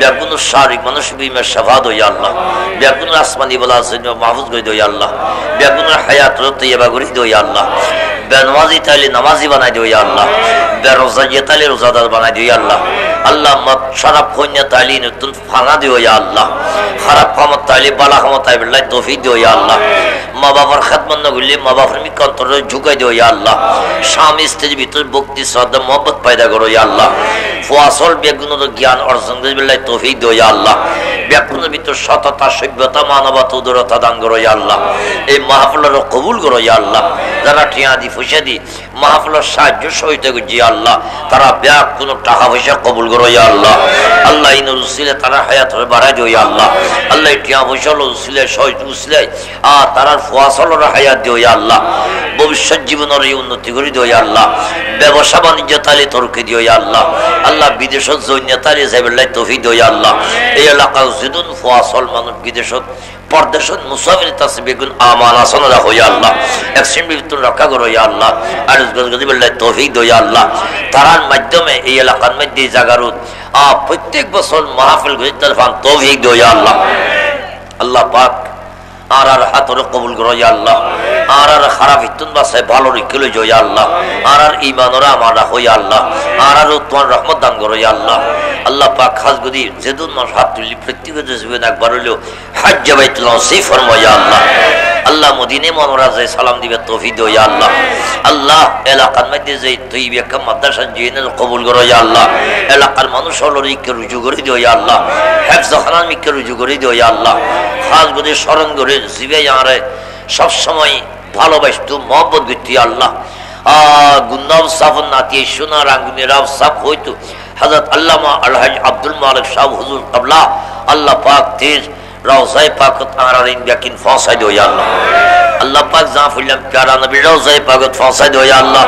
বেগুন শারীরিক মানসিক বিমার শাফা দো ইয়া আল্লাহ বেগুন আসমানি বলা জিনিস মাহফুজ করে দো ইয়া আল্লাহ বেগুন হায়াত তৈয়বা করে দো ইয়া আল্লাহ বেনামাজি তাইলে নামাজি বানাই দিও ইয়া আল্লাহ বেরোজা তাইলে রোজাদার বানাই দিও ইয়া আল্লাহ আল্লাহ মদ শরাব কন্যা তাইলে নতুন ফানা দিও ইয়া আল্লাহ খারাপ ক্ষমতা তাইলে বালা ক্ষমতা বিল্লাহ তৌফিক দিও ইয়া আল্লাহ মা বাবার খেদমত না করলে মা বাবার অন্তরে ঝুঁকাই দিও ইয়া আল্লাহ স্বামী স্ত্রীর ভিতর ভক্তি শ্রদ্ধা মহব্বত পয়দা করো ইয়া আল্লাহ ফসল বেগুনের জ্ঞান অর্জন করে বিল্লাহ তৌফিক দিও ইয়া আল্লাহ বেগুনের ভিতর সততা সভ্যতা মানবতা উদারতা দান করো ইয়া আল্লাহ এই মাহফিলের কবুল করো ইয়া আল্লাহ যারা টিয়া দি ফুসে দি মাহফিলের সাহায্য সহিত করছি আল্লাহ তারা ব্যাগ কোনো টাকা পয়সা কবুল করো ইয়া আল্লাহ আল্লাহ ইনুর উসিলে তারা হায়াত বাড়াই দিও ইয়া আল্লাহ আল্লাহ টিয়া পয়সা উসিলে সহিত উসিলে তারার ফসলের হায়াত দিও ইয়া আল্লাহ ভবিষ্যৎ জীবনের এই উন্নতি করে দিও ইয়া আল্লাহ ব্যবসা বাণিজ্য তালে তরকে দিও ইয়া আল্লাহ আল্লাহ বিদেশত জৈন্য তালে যাইবেলাই তৌফিক দিও ইয়া আল্লাহ এই এলাকা যেদিন ফসল মানুষ বিদেশত পরদেশত মুসাফির তাসে বেগুন আমান আসন রাখো ইয়া আল্লাহ এক্সট্রিম ভিতর রক্ষা করো ইয়া আল্লাহ আর গদি বিল্লাহ তৌফিক দিও ইয়া আল্লাহ তারার মাধ্যমে এই এলাকার মধ্যে জাগারুত প্রত্যেক বছর মাহফিল গুলি তারফান তৌফিক দিও ইয়া আল্লাহ আল্লাহ পাক আর হাতরে কবুল করো ইয়া আল্লাহ আর খারাপ ইতুন বাসায় ভালো রিকলে যাও ইয়া আল্লাহ আর ঈমানরা আমার রাখো ইয়া আল্লাহ আর তোমার রহমত দান করো ইয়া আল্লাহ আল্লাহ পাক খাস গদি যেদিন মাস হাত তুলি প্রত্যেক জীবন একবার হইলো হজ্জ বাইতুল্লাহ সেই ফরমাও ইয়া আল্লাহ আল্লাহ মদিনে মনোরাজে সালাম দিবে তৌফিক দিও ইয়া আল্লাহ আল্লাহ এলাকার মধ্যে যে তৈয়বা মাদ্রাসা জিনের কবুল করো ইয়া আল্লাহ এলাকার মানুষ হলো রিককে রুজু করে দিও ইয়া আল্লাহ হিফজ খানার মিককে রুজু করে দিও ইয়া আল্লাহ খাস গদি স্মরণ করে জিবে ইয়ারে সব সময় ভালোবাসতো মহব্বত করতে আল্লাহ গুন্নাব সাফন নাতি সোনা রাঙ্গুনিরাও সাফ হইতো হযরত আল্লামা আলহাজ আব্দুল মালিক সাহেব হুজুর কাবলা আল্লাহ পাক তেজ রওজায়ে পাক তারারিন ইয়াকিন ফসাই দিও ইয়া আল্লাহ আল্লাহ পাক জাফুল্লাহ প্যারা নবী রওজায়ে পাক ফসাই দিও ইয়া আল্লাহ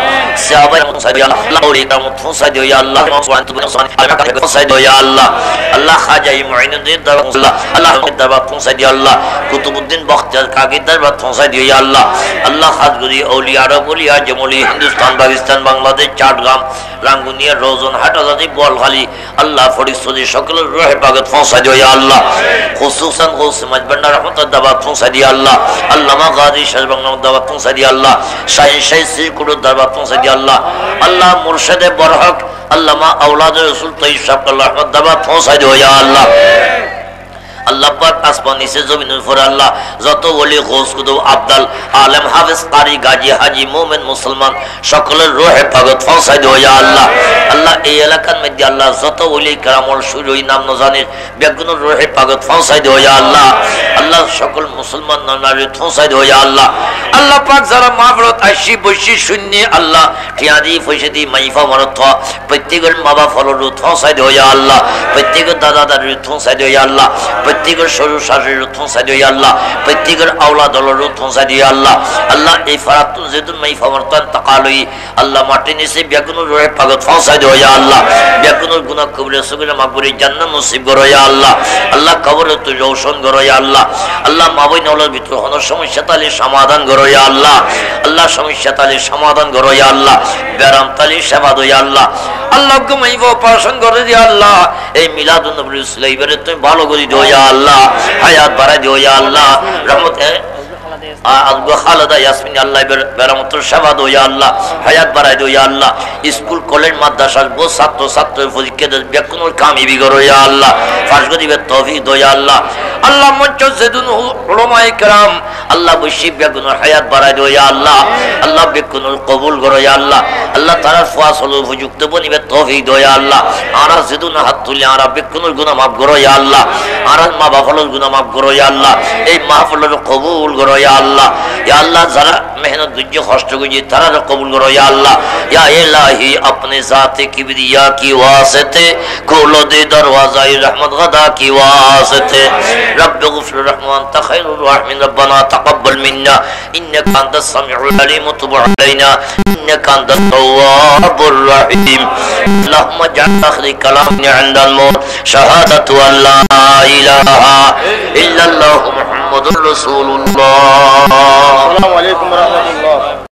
সাহাবা ফসাই দিও আল্লাহ আউলিয়া কাম ফসাই দিও ইয়া আল্লাহ সুবহান তুবহান আল্লাহ কাকে ফসাই দিও ইয়া আল্লাহ আল্লাহ খাজা মুঈনুদ্দিন দরবাল্লাহ আল্লাহ দরবার ফসাই দিও আল্লাহ কুতুবউদ্দিন বখতিয়ার কাকি দরবার ফসাই দিও ইয়া আল্লাহ আল্লাহ খাজগুরি আউলিয়া আরব আউলিয়া জমলি হিন্দুস্তান পাকিস্তান বাংলাদেশ চাটগ্রাম রাঙ্গুনিয়া রোজন হাটাজাতি বলখালি আল্লাহ ফরিদসদি সকলের রহে পাগত ফসাই দিও ইয়া আল্লাহ খুসুসান গৌস মাজবান্ডা রহমতুল্লাহ দাওয়াত ফসাই দিও আল্লাহ আল্লামা গাজী শাহবাংলা দাওয়াত ফসাই দিও আল্লাহ শাহিন শাহী শ্রীকুড় দাওয়াত ফসাই দিও আল্লাহ আল্লাহ মুর্শিদে বরহক আল্লামা আওলাদ রাসূল তাইয়্যিব সাহেব আল্লাহ দাওয়াত ফসাই দিও ইয়া আল্লাহ আল্লাহ পাক আসমান নিচে জমিনের উপর আল্লাহ যত ওলি গৌস কুতুব আব্দাল আলেম হাফেজ কারি গাজী হাজী মুমিন মুসলমান সকলের রূহে পাগত পৌঁছায় দিও ইয়া আল্লাহ আল্লাহ এই এলাকার মধ্যে আল্লাহ যত ওলি কেরামল সুরই নাম নজানির বেগুনের রূহে পাগত পৌঁছায় দিও ইয়া আল্লাহ আল্লাহ সকল মুসলমান নারী পৌঁছায় দিও ইয়া আল্লাহ আল্লাহ পাক যারা মাহফিলত আইসি বসি শূন্য আল্লাহ টিয়াদি ফয়সাদি মাইফা মারত প্রত্যেকের মা বাবা ফলর পৌঁছায় দিও ইয়া আল্লাহ প্রত্যেকের দাদা দাদির পৌঁছায় দিও ইয়া আল্লাহ প্রত্যেকের শ্বশুর শাশুড়ির পৌঁছায় দিও ইয়া আল্লাহ প্রত্যেকের আওলাদ দলের পৌঁছায় দিও আল্লাহ আল্লাহ এই ফারাতুন যেদিন মাইফা মারতান তাকালই আল্লাহ মাটি নিচে বেগুনের রূহে পাগত পৌঁছায় দিও ইয়া আল্লাহ বেগুনের গুনাহ কবুলে সগিরা মাগফিরে জান্নাত নসিব করো ইয়া আল্লাহ আল্লাহ কবরে তুই রওশন করো ইয়া আল্লাহ আল্লাহ মা বোন ওলার ভিতর হন সমস্যা তালি সমাধান করো ইয়া আল্লাহ আল্লাহ সমস্যা তালি সমাধান করো ইয়া আল্লাহ বেরাম তালি সেবা দো ইয়া আল্লাহ আল্লাহ মাইফা অপারেশন করে দিও আল্লাহ এই মিলাদুন নবী ইসলাইবারে তুমি ভালো করে দিও ইয়া আল্লাহ হায়াত বাড়াই দিও ইয়া আল্লাহ রহমত খালেদা ইয়াসমিন আল্লাহ বেরামতের সেবা দো ইয়া আল্লাহ হায়াত বাড়াই দিও ইয়া আল্লাহ স্কুল কলেজ মাদ্রাসার বহু ছাত্র ছাত্রীর পরীক্ষাদের বেকুনোর কামিয়াবি করো ইয়া আল্লাহ ফাঁস গরিবের তৌফিক দো ইয়া আল্লাহ আল্লাহ মঞ্চ যেদিন উলামায়ে কেরাম আল্লাহ বৈশি বেকুনোর হায়াত বাড়াই দিও ইয়া আল্লাহ আল্লাহ বেকুনোর কবুল করো ইয়া আল্লাহ আল্লাহ তারা ফসল উপযুক্ত বনিবে তৌফিক দো ইয়া আল্লাহ আরা যেদিন হাত তুলি আরা বেকুনোর গুনাহ মাফ করো ইয়া আল্লাহ আরা মা বাবার গুনাহ মাফ করো ইয়া আল্লাহ এই মাহফিলের কবুল করো ইয়া আল্লাহ या अल्लाह जरा मेहनत गुज्जे कष्ट गुज्जे तारा कबूल करो या अल्लाह या इलाही अपने ज़ाते किबरिया की वास्ते खोलो दे दरवाज़ा रहमत गदा की वास्ते रब्ब गुफर रहमान तखैरुर राहिमीन रब्बना तक़ब्बल मिन्ना इन्नका अंतस समीउल अलीम तुब अलैना इन्नका अंतत तव्वाबुर रहीम अल्लाहुम्मा जअल आखिर कलामना इंदल मौत शहादतु अल्ला इलाहा इल्लल्लाहु मुहम्मदुर रसूलुल्लाह। अस्सलामु अलैकुम व रहमतुल्लाह।